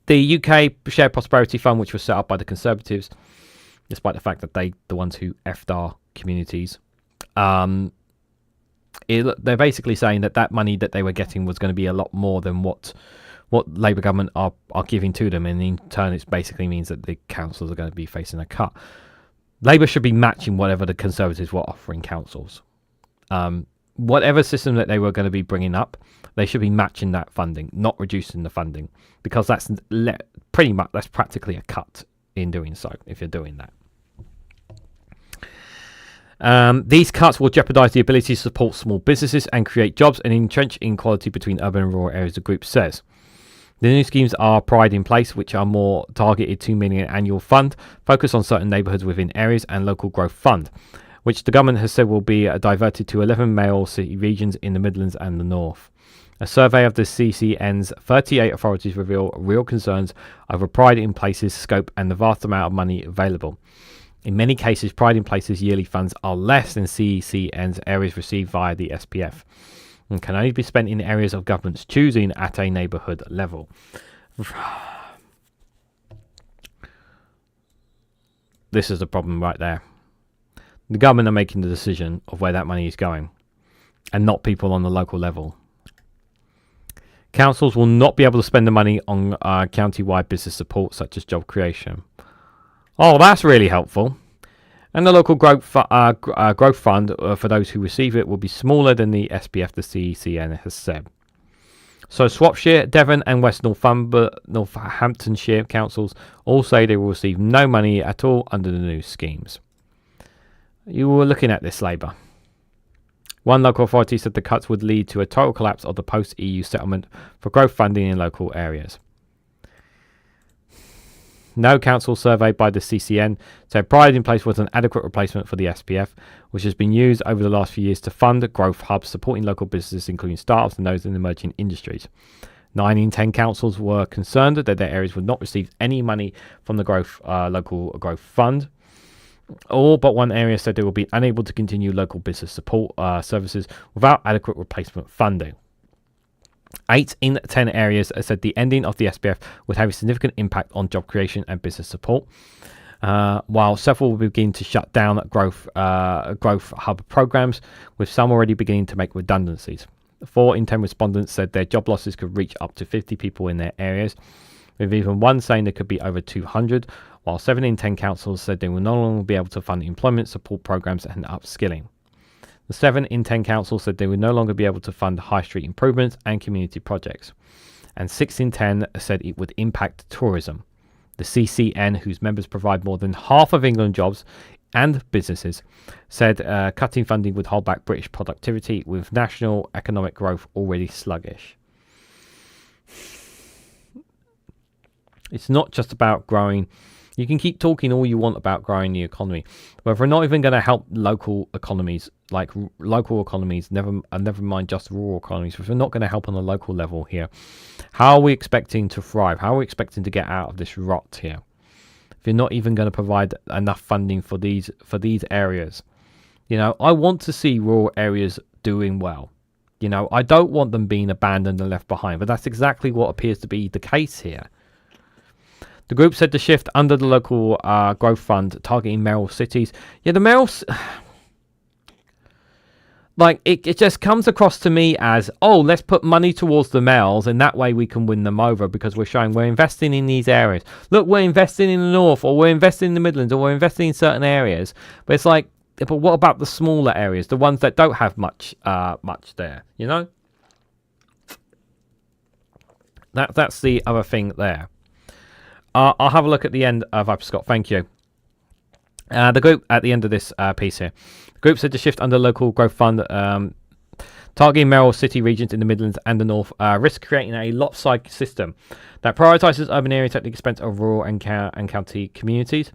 The UK Shared Prosperity Fund, which was set up by the Conservatives, despite the fact that the ones who effed our communities, they're basically saying that money that they were getting was going to be a lot more than what Labour government are giving to them, and in turn it basically means that the councils are going to be facing a cut. Labour should be matching whatever the Conservatives were offering councils. Whatever system that they were going to be bringing up, they should be matching that funding, not reducing the funding, because that's practically a cut in doing so if you're doing that. These cuts will jeopardise the ability to support small businesses and create jobs and entrench inequality between urban and rural areas, the group says. The new schemes are Pride in Place, which are more targeted $2 million annual fund, focused on certain neighbourhoods within areas, and Local Growth Fund, which the government has said will be diverted to 11 mayoral city regions in the Midlands and the North. A survey of the CCN's 38 authorities reveal real concerns over Pride in Place's scope and the vast amount of money available. In many cases, Pride in Place's yearly funds are less than CCN's areas received via the SPF, and can only be spent in areas of government's choosing at a neighbourhood level. This is the problem right there. The government are making the decision of where that money is going, and not people on the local level. Councils will not be able to spend the money on county-wide business support, such as job creation. Oh, that's really helpful. And the local growth fund for those who receive it will be smaller than the SPF, the CCN has said. So Shropshire, Devon and West Northamptonshire councils all say they will receive no money at all under the new schemes. You were looking at this, Labour. One local authority said the cuts would lead to a total collapse of the post-EU settlement for growth funding in local areas. No council surveyed by the CCN said Pride in Place was an adequate replacement for the SPF, which has been used over the last few years to fund growth hubs supporting local businesses, including startups and those in emerging industries. 9 in 10 councils were concerned that their areas would not receive any money from the local growth fund. All but one area said they will be unable to continue local business support services without adequate replacement funding. 8 in 10 areas said the ending of the SPF would have a significant impact on job creation and business support, while several will begin to shut down growth hub programs, with some already beginning to make redundancies. 4 in 10 respondents said their job losses could reach up to 50 people in their areas, with even one saying there could be over 200, while 7 in 10 councils said they will no longer be able to fund employment support programs and upskilling. The 7 in 10 councils said they would no longer be able to fund high street improvements and community projects. And 6 in 10 said it would impact tourism. The CCN, whose members provide more than half of England's jobs and businesses, said cutting funding would hold back British productivity, with national economic growth already sluggish. It's not just about growing. You can keep talking all you want about growing the economy, but if we're not even going to help local economies, never mind just rural economies, if we're not going to help on a local level here, how are we expecting to thrive? How are we expecting to get out of this rot here? If you're not even going to provide enough funding for these areas, I want to see rural areas doing well. I don't want them being abandoned and left behind, but that's exactly what appears to be the case here. The group said the shift under the local growth fund targeting mayoral cities. Yeah, the mayoral... it just comes across to me as, let's put money towards the mayors, and that way we can win them over because we're showing we're investing in these areas. Look, we're investing in the north, or we're investing in the Midlands, or we're investing in certain areas. But it's like, but what about the smaller areas, the ones that don't have much there, That's the other thing there. I'll have a look at the end of Scott. Thank you. The group at the end of this piece here. The group said the shift under local growth fund targeting mayoral city regions in the Midlands and the North risk creating a lopsided system that prioritises urban areas at the expense of rural and county communities.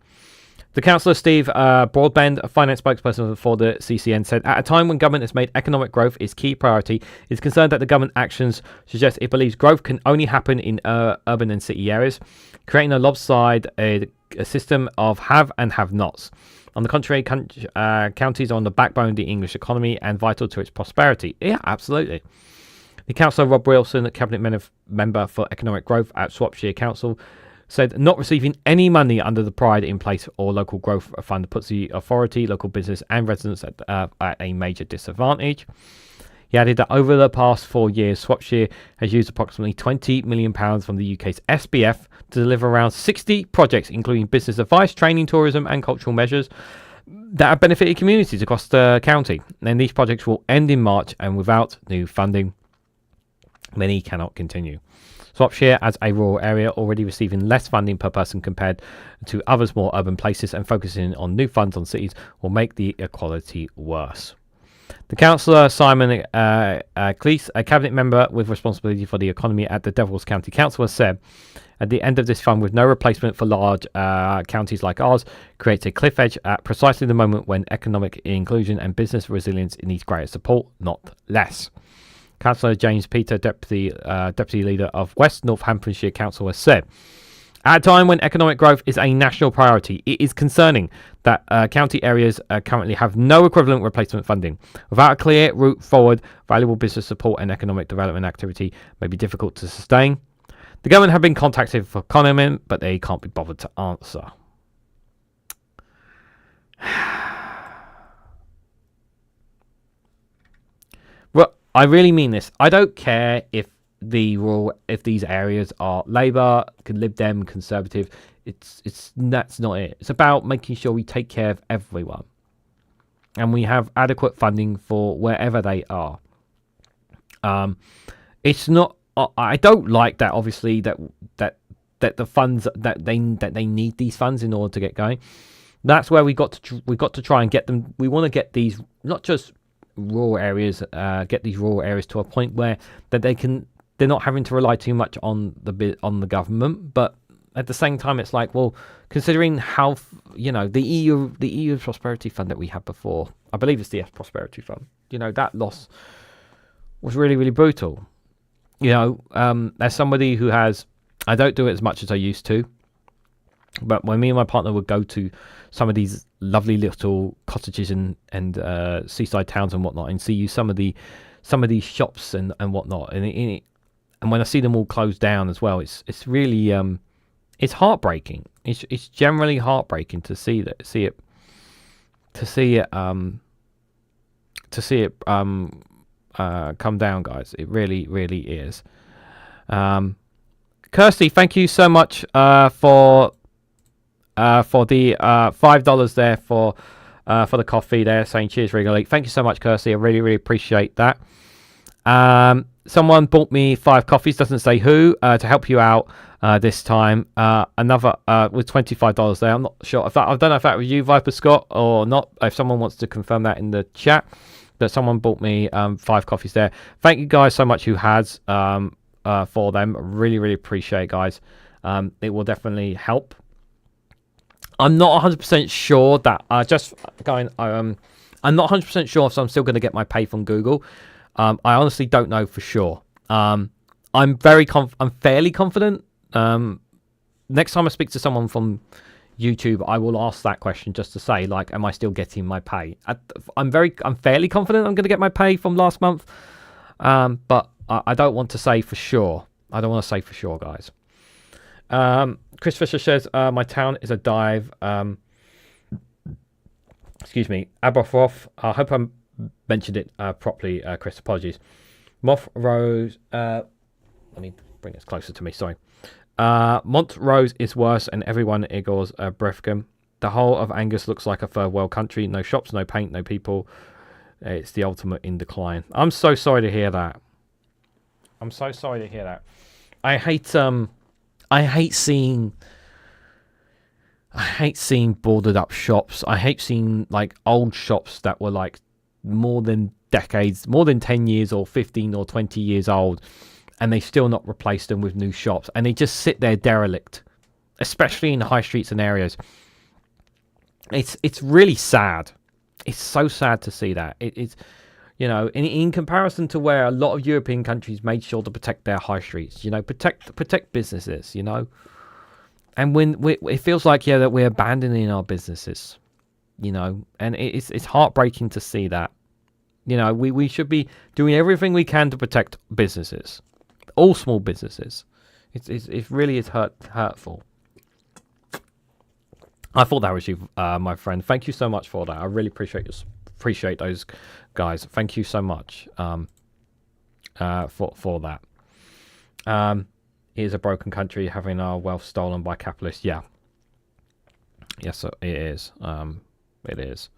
The councillor Steve Broadbent, a finance spokesperson for the CCN, said, at a time when government has made economic growth its key priority, it is concerned that the government actions suggest it believes growth can only happen in urban and city areas, creating a lopsided a system of have and have-nots. On the contrary, counties are on the backbone of the English economy and vital to its prosperity. Yeah, absolutely. The councillor Rob Wilson, a cabinet member for economic growth at Shropshire Council, said not receiving any money under the Pride in Place or Local Growth Fund puts the authority, local business and residents at a major disadvantage. He added that over the past 4 years, Shropshire has used approximately £20 million from the UK's SBF to deliver around 60 projects, including business advice, training, tourism and cultural measures that have benefited communities across the county. And these projects will end in March, and without new funding, many cannot continue. Shropshire, as a rural area, already receiving less funding per person compared to others more urban places, and focusing on new funds on cities will make the equality worse. The councillor Simon Cleese, a cabinet member with responsibility for the economy at the Devils County Council, has said, at the end of this fund, with no replacement for large counties like ours, creates a cliff edge at precisely the moment when economic inclusion and business resilience needs greater support, not less. Councillor James Peter, deputy leader of West Northamptonshire Council, has said, at a time when economic growth is a national priority, it is concerning that county areas currently have no equivalent replacement funding. Without a clear route forward, valuable business support and economic development activity may be difficult to sustain. The government have been contacted for comment, but they can't be bothered to answer. Well, I really mean this. I don't care if these areas are Labour, Lib Dem, Conservative. That's not it. It's about making sure we take care of everyone, and we have adequate funding for wherever they are. It's not. I don't like that. Obviously, that the funds that they need these funds in order to get going. That's where we got to try and get them. We want to get these not just rural areas, get these rural areas to a point where that they're not having to rely too much on the government, but at the same time, it's like, well, considering how the EU Prosperity Fund that we had before, I believe it's the Prosperity Fund. That loss was really, really brutal. As somebody who I don't do it as much as I used to, but when me and my partner would go to some of these lovely little cottages and seaside towns and whatnot, and see some of these shops and whatnot, and when I see them all closed down as well, it's really it's heartbreaking. It's generally heartbreaking to see it come down, guys. It really, really is. Kirsty, thank you so much for the $5 there for the coffee there, saying cheers, Reganelite. Thank you so much, Kirsty. I really, really appreciate that. Someone bought me 5 coffees, doesn't say who, to help you out this time. Another with $25 there. I'm not sure if I don't know if that was you, Viper Scott, or not. If someone wants to confirm that in the chat, that someone bought me 5 coffees there. Thank you guys so much who has for them. Really, really appreciate it, guys. It will definitely help. I'm not 100% sure that I'm not 100% sure if I'm still going to get my pay from Google. I honestly don't know for sure. I'm fairly confident. Next time I speak to someone from YouTube, I will ask that question just to say, like, am I still getting my pay? I'm fairly confident I'm going to get my pay from last month, but I don't want to say for sure. I don't want to say for sure, guys. Chris Fisher says, my town is a dive. Excuse me, Aberfroth. I hope I mentioned it properly, Chris. Apologies. Moth Rose. Let me bring this closer to me. Sorry. Montrose is worse, and everyone ignores Brefcombe. The whole of Angus looks like a third world country. No shops, no paint, no people. It's the ultimate in decline. I'm so sorry to hear that. I'm so sorry to hear that. I hate seeing boarded up shops. I hate seeing like old shops that were like more than 10 years or 15 or 20 years old, and they still not replaced them with new shops, and they just sit there derelict, especially in high streets and areas. It's really sad. It's so sad to see that. It's in comparison to where a lot of European countries made sure to protect their high streets, protect businesses, and when it feels like that we're abandoning our businesses, and it's heartbreaking to see that. You know, we should be doing everything we can to protect businesses, all small businesses. It really is hurtful. I thought that was you, my friend. Thank you so much for that. I really appreciate those guys. Thank you so much for that. It is a broken country having our wealth stolen by capitalists. Yeah. Yes, it is. It is.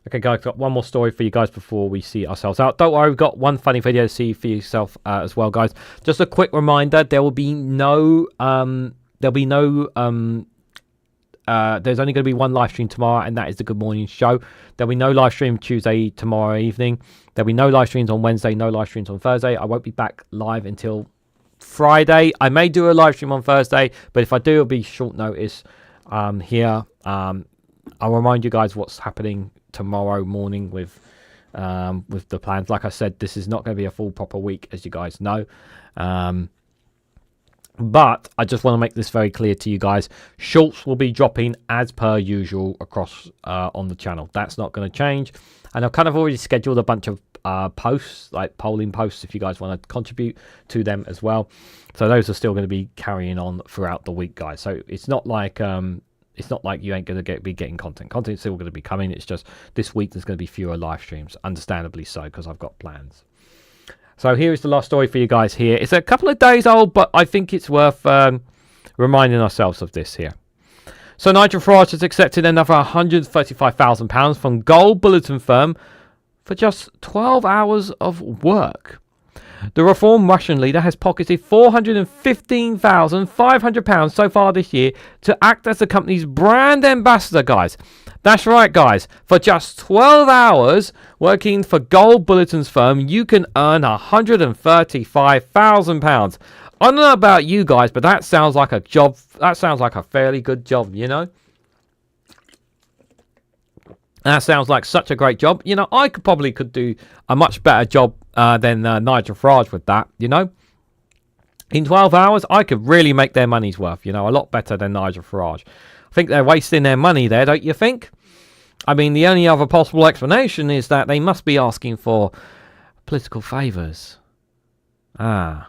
Okay, guys, got one more story for you guys before we see ourselves out. Don't worry, we've got one funny video to see for yourself as well, guys. Just a quick reminder: there's only going to be one live stream tomorrow, and that is the Good Morning Show. There'll be no live stream Tuesday tomorrow evening. There'll be no live streams on Wednesday, no live streams on Thursday. I won't be back live until Friday. I may do a live stream on Thursday, but if I do, it'll be short notice here. I'll remind you guys what's happening tomorrow morning with the plans. Like I said, this is not going to be a full proper week, as you guys know. But I just want to make this very clear to you guys. Shorts will be dropping as per usual across on the channel. That's not going to change. And I've kind of already scheduled a bunch of posts, like polling posts, if you guys want to contribute to them as well. So those are still going to be carrying on throughout the week, guys. So it's not like you ain't going to be getting content. Content's still going to be coming. It's just this week there's going to be fewer live streams, understandably so, because I've got plans. So here is the last story for you guys here. It's a couple of days old, but I think it's worth reminding ourselves of this here. So Nigel Farage has accepted another £135,000 from Gold Bulletin firm for just 12 hours of work. The Reform Russian leader has pocketed £415,500 so far this year to act as the company's brand ambassador, guys. That's right, guys. For just 12 hours working for Gold Bulletin's firm, you can earn £135,000. I don't know about you guys, but that sounds like a job. That sounds like a fairly good job, you know? That sounds like such a great job. You know, I could do a much better job than Nigel Farage with that, you know? In 12 hours, I could really make their money's worth, you know, a lot better than Nigel Farage. I think they're wasting their money there, don't you think? I mean, the only other possible explanation is that they must be asking for political favours. Yeah.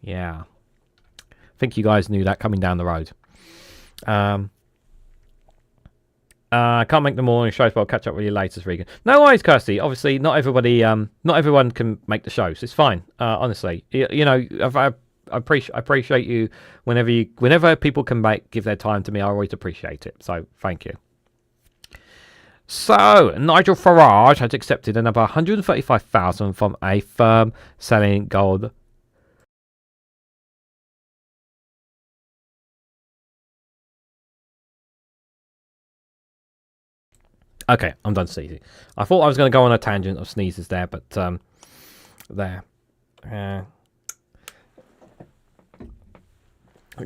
I think you guys knew that coming down the road. I can't make the morning shows, but I'll catch up with you later, Regan. No worries, Kirsty. Obviously, not everyone can make the shows. It's fine. Honestly, you know, I appreciate you whenever people can give their time to me. I always appreciate it. So thank you. So Nigel Farage has accepted another $135,000 from a firm selling gold. Okay, I'm done sneezing. I thought I was going to go on a tangent of sneezes there, but there.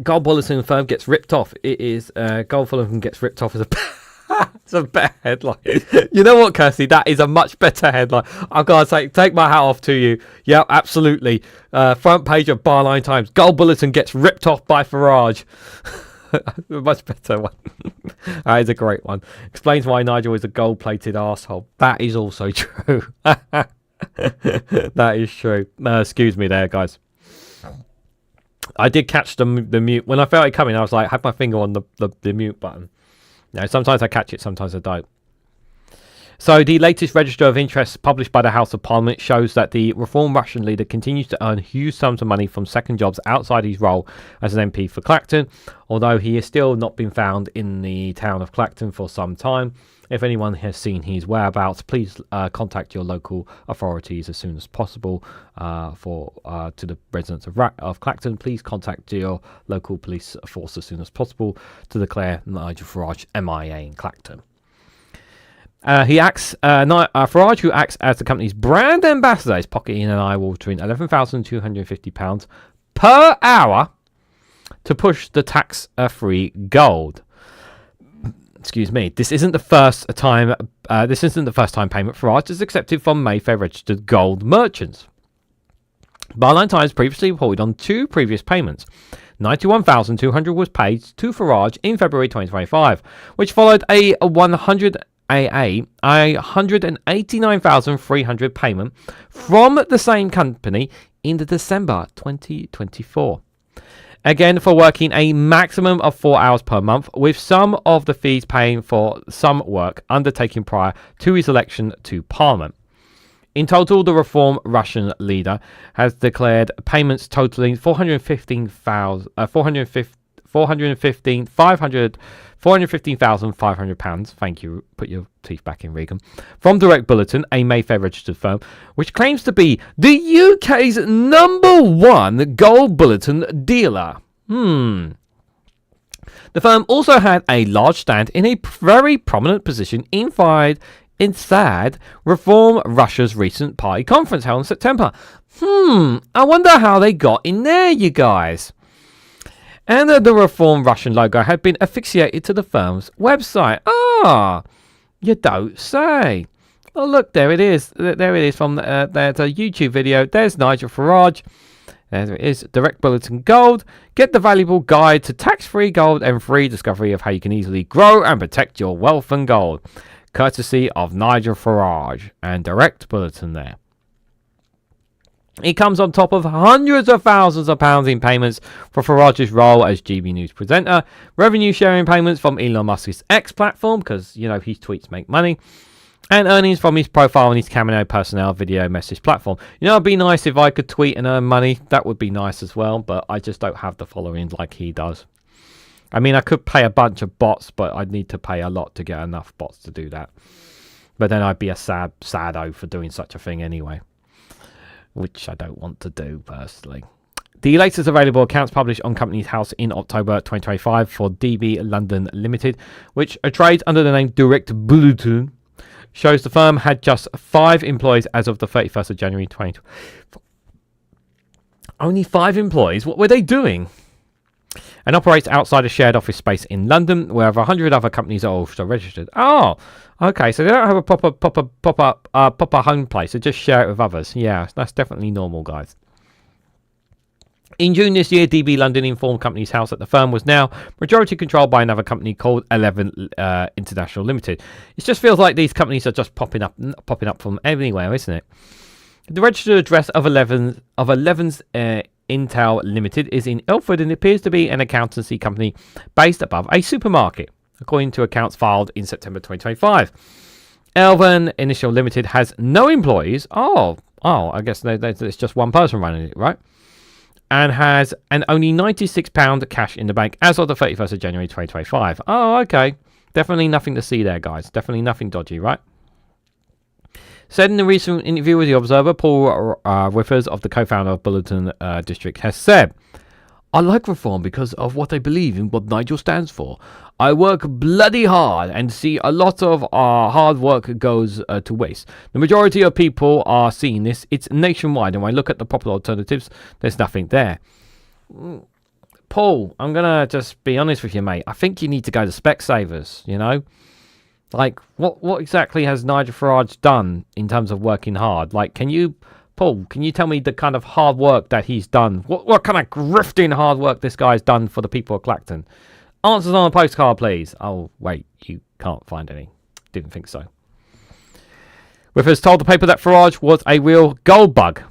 Gold Bulletin firm gets ripped off. It is Gold Bulletin gets ripped off as a it's a better headline. You know what, Kirsty? That is a much better headline. I've got to say, take my hat off to you. Yeah, absolutely. Front page of Barline Times. Gold Bulletin gets ripped off by Farage. A much better one. That is a great one. Explains why Nigel is a gold-plated arsehole. That is also true. That is true. Excuse me there, guys. I did catch the mute. When I felt it coming, I was like, had my finger on the mute button. Now, sometimes I catch it, sometimes I don't. So the latest register of interest published by the House of Parliament shows that the Reform Russian leader continues to earn huge sums of money from second jobs outside his role as an MP for Clacton, although he has still not been found in the town of Clacton for some time. If anyone has seen his whereabouts, please contact your local authorities as soon as possible. To the residents of Clacton, please contact your local police force as soon as possible to declare Nigel Farage MIA in Clacton. Farage, who acts as the company's brand ambassador, is pocketing an eye-watering £11,250 per hour to push the tax-free gold. Excuse me. This isn't the first time. Payment Farage has accepted from Mayfair registered gold merchants. Barline Times previously reported on two previous payments. $91,200 was paid to Farage in February 2025, which followed a a 189,300 payment from the same company in the December 2024. Again, for working a maximum of 4 hours per month, with some of the fees paying for some work undertaken prior to his election to Parliament. In total, the Reform Russian leader has declared payments totaling £415,500. Thank you. Put your teeth back in, Regan. From Direct Bulletin, a Mayfair registered firm, which claims to be the UK's #1 gold bulletin dealer. The firm also had a large stand in a very prominent position inside Reform Russia's recent party conference held in September. I wonder how they got in there, you guys. And the Reform Russian logo had been affixated to the firm's website. You don't say. Oh, look, there it is. There it is from there's a YouTube video. There's Nigel Farage. There it is. Direct Bulletin Gold. Get the valuable guide to tax-free gold and free discovery of how you can easily grow and protect your wealth and gold. Courtesy of Nigel Farage and Direct Bulletin there. It comes on top of hundreds of thousands of pounds in payments for Farage's role as GB News presenter, revenue sharing payments from Elon Musk's X platform, because, you know, his tweets make money, and earnings from his profile on his Cameo personnel video message platform. You know, it'd be nice if I could tweet and earn money. That would be nice as well, but I just don't have the following like he does. I mean, I could pay a bunch of bots, but I'd need to pay a lot to get enough bots to do that. But then I'd be a sado for doing such a thing anyway, which I don't want to do personally. The latest available accounts published on Companies House in October 2025 for DB London Limited, which trades under the name Direct Bulletin, shows the firm had just 5 employees as of the 31st of January 2024. Only 5 employees? What were they doing? And operates outside a shared office space in London, where over 100 other companies are also registered. Oh, okay, so they don't have a proper home place, they just share it with others. Yeah, that's definitely normal, guys. In June this year, DB London informed Companies House that the firm was now majority controlled by another company called 11 International Limited. It just feels like these companies are just popping up from everywhere, isn't it? The registered address of 11's Intel Limited is in Ilford and appears to be an accountancy company based above a supermarket, according to accounts filed in September 2025. Elven Initial Limited has no employees. Oh, I guess it's just one person running it, right? And has only £96 cash in the bank as of the 31st of January 2025. Oh, okay. Definitely nothing to see there, guys. Definitely nothing dodgy, right? Said in a recent interview with The Observer, Paul Riffers, of the co-founder of Bulletin District, has said, I like Reform because of what I believe in what Nigel stands for. I work bloody hard and see a lot of our hard work goes to waste. The majority of people are seeing this. It's nationwide, and when I look at the popular alternatives, there's nothing there. Paul, I'm going to just be honest with you, mate. I think you need to go to Specsavers, you know? Like, what exactly has Nigel Farage done in terms of working hard? Like, Paul, can you tell me the kind of hard work that he's done? What kind of grifting hard work this guy's done for the people of Clacton? Answers on a postcard, please. Oh, wait, you can't find any. Didn't think so. Withers told the paper that Farage was a real gold bug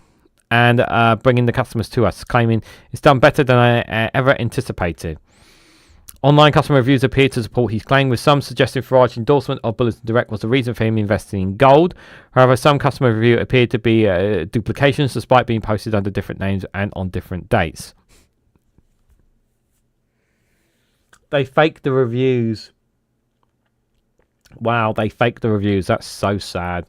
and bringing the customers to us, claiming it's done better than I ever anticipated. Online customer reviews appear to support his claim, with some suggesting Farage's endorsement of Bulletin Direct was the reason for him investing in gold. However, some customer review appeared to be duplications, despite being posted under different names and on different dates. They faked the reviews. Wow, they faked the reviews. That's so sad.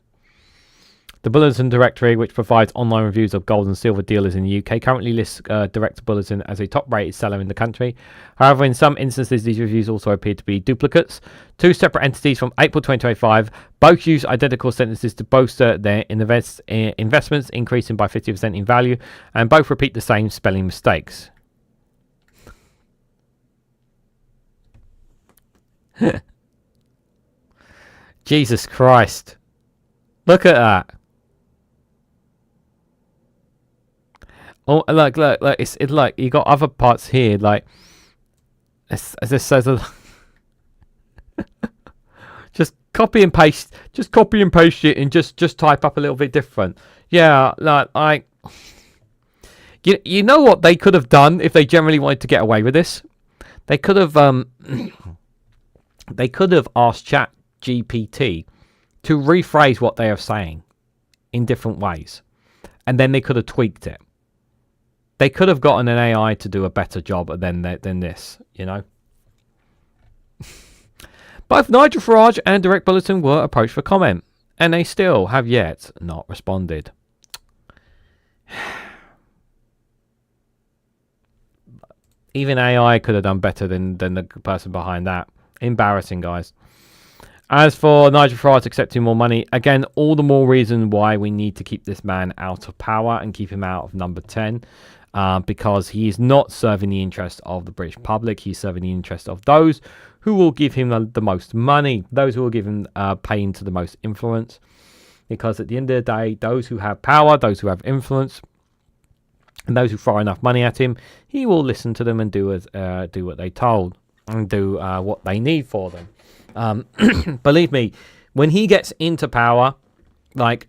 The Bulletin Directory, which provides online reviews of gold and silver dealers in the UK, currently lists Direct Bulletin as a top-rated seller in the country. However, in some instances, these reviews also appear to be duplicates. 2 separate entities from April 2025 both use identical sentences to bolster their investments, increasing by 50% in value, and both repeat the same spelling mistakes. Jesus Christ. Look at that. Oh, look! It's like you got other parts here, like as this says, just copy and paste. Just copy and paste it and just type up a little bit different. Yeah, like you know what they could have done if they generally wanted to get away with this? They could have asked Chat GPT to rephrase what they are saying in different ways, and then they could have tweaked it. They could have gotten an AI to do a better job than this, you know. Both Nigel Farage and Direct Bulletin were approached for comment, and they still have yet not responded. Even AI could have done better than the person behind that. Embarrassing, guys. As for Nigel Farage accepting more money, again, all the more reason why we need to keep this man out of power and keep him out of number 10. Because he is not serving the interest of the British public. He's serving the interest of those who will give him the most money. Those who will give him pay into the most influence. Because at the end of the day, those who have power, those who have influence, and those who throw enough money at him, he will listen to them and do what they told and do what they need for them. Believe me, when he gets into power, like,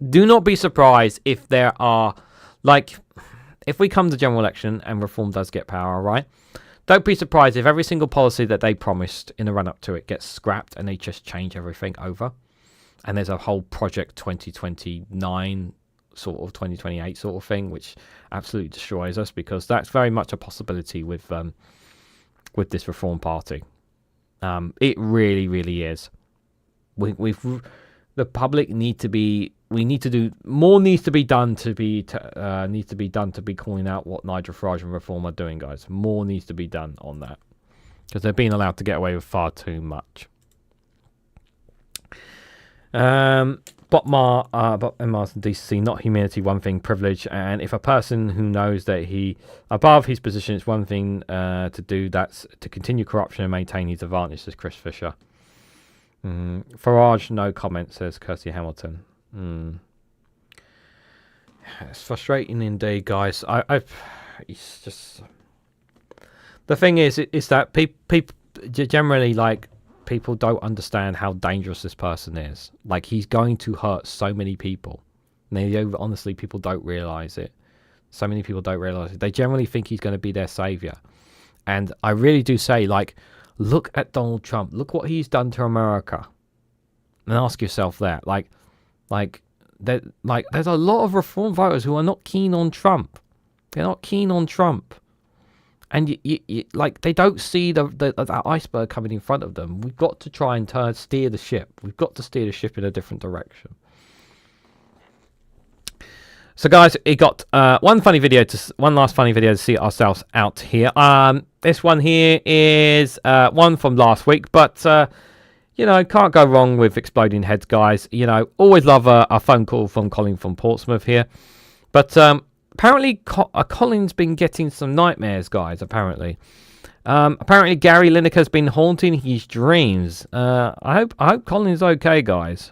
do not be surprised if there are, like, if we come to general election and Reform does get power, right? Don't be surprised if every single policy that they promised in the run-up to it gets scrapped and they just change everything over. And there's a whole Project 2029 sort of 2028 sort of thing, which absolutely destroys us, because that's very much a possibility with this Reform Party. It really, really is. The public need to be. We need to do more. Needs to be done to be calling out what Nigel Farage and Reform are doing, guys. More needs to be done on that, because they're being allowed to get away with far too much. But Mars and decency, not humanity, one thing, privilege. And if a person who knows that he above his position, it's one thing to do, that's to continue corruption and maintain his advantage, says Chris Fisher. Farage, no comment, says Kirsty Hamilton. It's frustrating indeed, guys. It's just, the thing is that people generally, like, people don't understand how dangerous this person is. Like, he's going to hurt so many people. Honestly, people don't realize it. So many people don't realize it. They generally think he's going to be their savior. And I really do say, like, look at Donald Trump. Look what he's done to America. And ask yourself that. There's a lot of Reform voters who are not keen on Trump. They're not keen on Trump. And like, they don't see that iceberg coming in front of them. We've got to try and steer the ship. We've got to steer the ship in a different direction. So, guys, it got one last funny video to see ourselves out here. This one here is one from last week, but you know, can't go wrong with exploding heads, guys. You know, always love a phone call from Colin from Portsmouth here, but apparently Colin's been getting some nightmares, guys. Apparently Gary Lineker's been haunting his dreams. I hope Colin's okay, guys.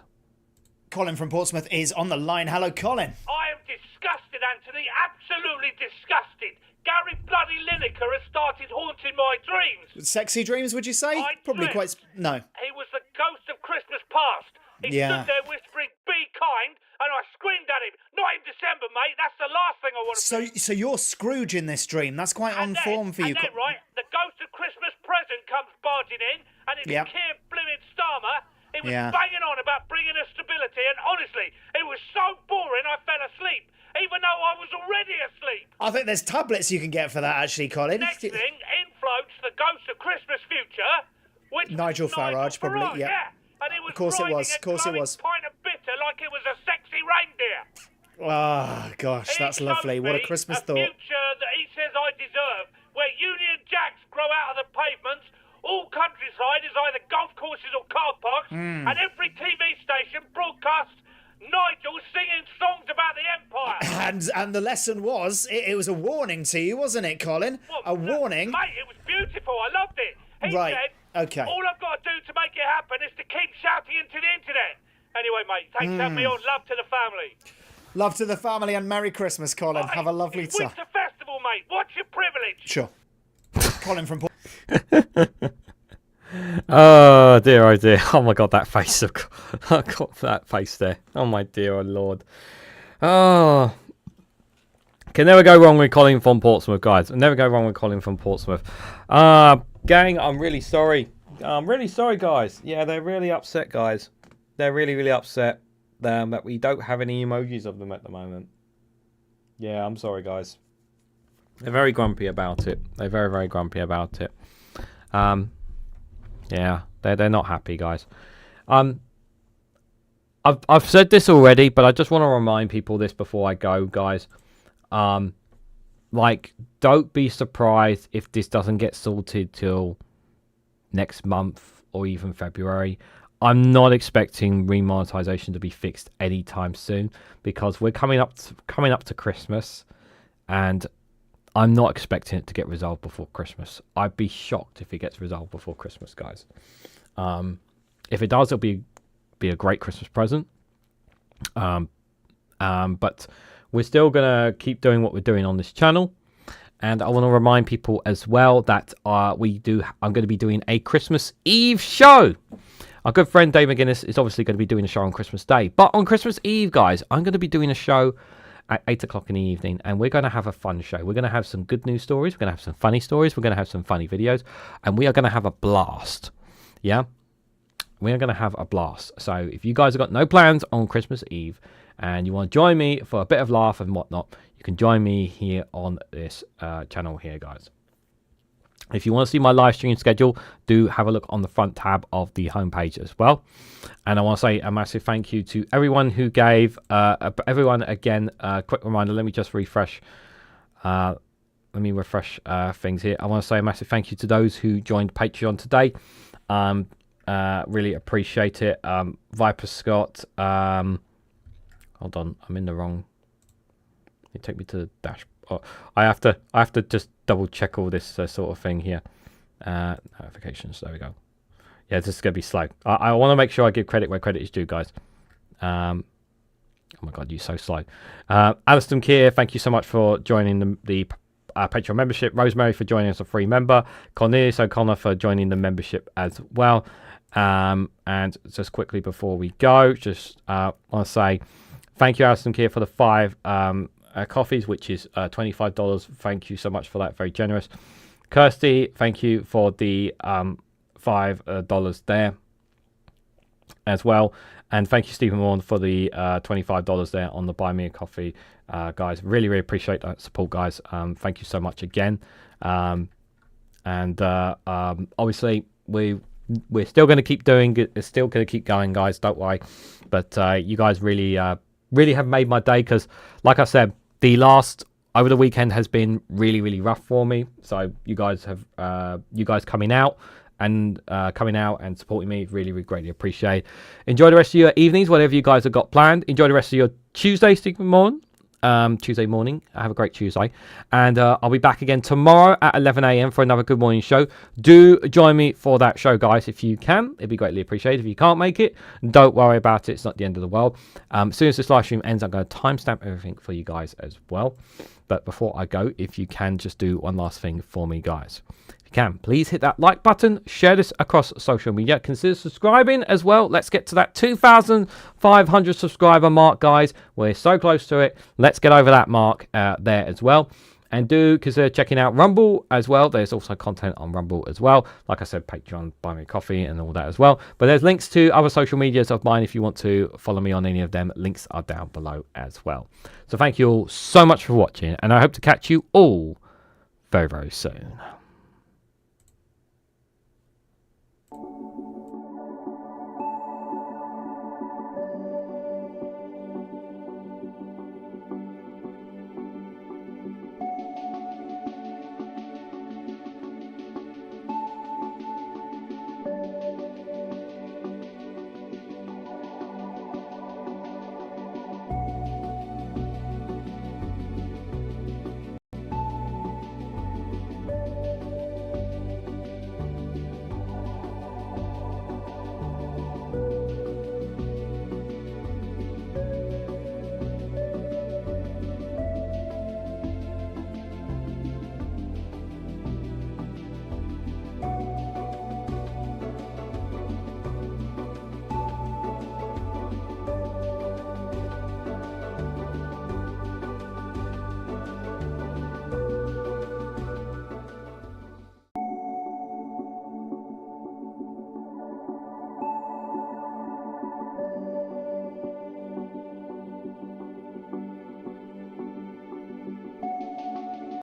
Colin from Portsmouth is on the line. Hello, Colin. I am disgusted, Anthony. Absolutely disgusted. Gary bloody Lineker has started haunting my dreams. Sexy dreams, would you say? Probably quite... No. He was the ghost of Christmas past. He stood there whispering, "Be kind," and I screamed at him. Not in December, mate. That's the last thing I want to do. So you're Scrooge in this dream. That's quite on form for you. And then, right, the ghost of Christmas present comes barging in, and it's Keir Blimmin Starmer. He was banging on about bringing us stability, and honestly, it was so boring I fell asleep, even though I was already asleep. I think there's tablets you can get for that, actually, Colin. Next thing, in floats the ghost of Christmas future, which Nigel Farage, probably, yeah. And it was Of course it was. Pint of bitter like it was a sexy reindeer. Oh, gosh, that's lovely. What a Christmas thought. A future that he says I deserve, where Union Jacks grow out of the pavements, all countryside is either golf courses or car parks, and every TV station broadcasts Nigel singing songs about the Empire. And the lesson was, it was a warning to you, wasn't it, Colin? Well, a warning. Mate, it was beautiful. I loved it. He said, okay. All I've got to do to make it happen is to keep shouting into the internet. Anyway, mate, thanks for having me on. Love to the family. Love to the family and Merry Christmas, Colin. Have a lovely time. Winter Festival, mate. What's your privilege? Sure. Colin from Oh dear, oh dear. Oh my god, that face. I got that face there. Oh my dear, oh lord. Oh. Can never go wrong with Colin from Portsmouth, guys. Never go wrong with Colin from Portsmouth. Gang, I'm really sorry. I'm really sorry, guys. Yeah, they're really upset, guys. They're really, really upset that we don't have any emojis of them at the moment. Yeah, I'm sorry, guys. They're very grumpy about it. They're very, very grumpy about it. Yeah, they're not happy, guys. I've said this already, but I just want to remind people this before I go, guys. Like, don't be surprised if this doesn't get sorted till next month or even February. I'm not expecting remonetization to be fixed anytime soon because we're coming up to Christmas, and I'm not expecting it to get resolved before Christmas. I'd be shocked if it gets resolved before Christmas, guys. If it does, it'll be a great Christmas present. But we're still gonna keep doing what we're doing on this channel, and I want to remind people as well that I'm going to be doing a Christmas Eve show. Our good friend Dave McGuinness is obviously going to be doing a show on Christmas Day, but on Christmas Eve, guys, I'm going to be doing a show at 8 o'clock in the evening, and we're going to have a fun show. We're going to have some good news stories, we're going to have some funny stories, we're going to have some funny videos, and we are going to have a blast. Yeah, we are going to have a blast. So if you guys have got no plans on Christmas Eve and you want to join me for a bit of laugh and whatnot, you can join me here on this channel here, guys. If you want to see my live stream schedule, do have a look on the front tab of the homepage as well. And I want to say a massive thank you to everyone who gave, everyone again, quick reminder, let me just refresh, things here. I want to say a massive thank you to those who joined Patreon today. Really appreciate it. Viper Scott, hold on, I'm in the wrong. You take me to the dash. Oh, I have to just double check all this sort of thing here. Notifications. There we go. Yeah, this is gonna be slow. I want to make sure I give credit where credit is due, guys. Oh my god, you're so slow. Aliston Keir, thank you so much for joining the Patreon membership. Rosemary for joining as a free member. Cornelius O'Connor for joining the membership as well. And just quickly before we go, just want to say thank you, Aliston Keir, for the 5 coffees, which is $25. Thank you so much for that. Very generous. Kirsty, thank you for the $5 there as well. And thank you, Stephen Warren, for the $25 there on the Buy Me a Coffee. Guys, really, really appreciate that support, guys. Thank you so much again. Obviously, we're still going to keep doing it. It's still going to keep going, guys. Don't worry. But you guys really have made my day, because, like I said, over the weekend has been really, really rough for me. So you guys coming out and supporting me, really, really greatly appreciate. Enjoy the rest of your evenings, whatever you guys have got planned. Enjoy the rest of your Tuesday morning. Have a great Tuesday, and I'll be back again tomorrow at 11 a.m. for another Good Morning show. Do join me for that show, guys, if you can. It'd be greatly appreciated. If you can't make it, don't worry about it. It's not the end of the world. As soon as this live stream ends, I'm going to timestamp everything for you guys as well. But before I go, if you can just do one last thing for me, guys. Can please hit that like button, share this across social media, consider subscribing as well. Let's get to that 2,500 subscriber mark, guys. We're so close to it. Let's get over that mark there as well. And do consider checking out Rumble as well. There's also content on Rumble as well. Like I said, Patreon, Buy Me a Coffee and all that as well. But there's links to other social medias of mine if you want to follow me on any of them. Links are down below as well. So thank you all so much for watching, and I hope to catch you all very, very soon.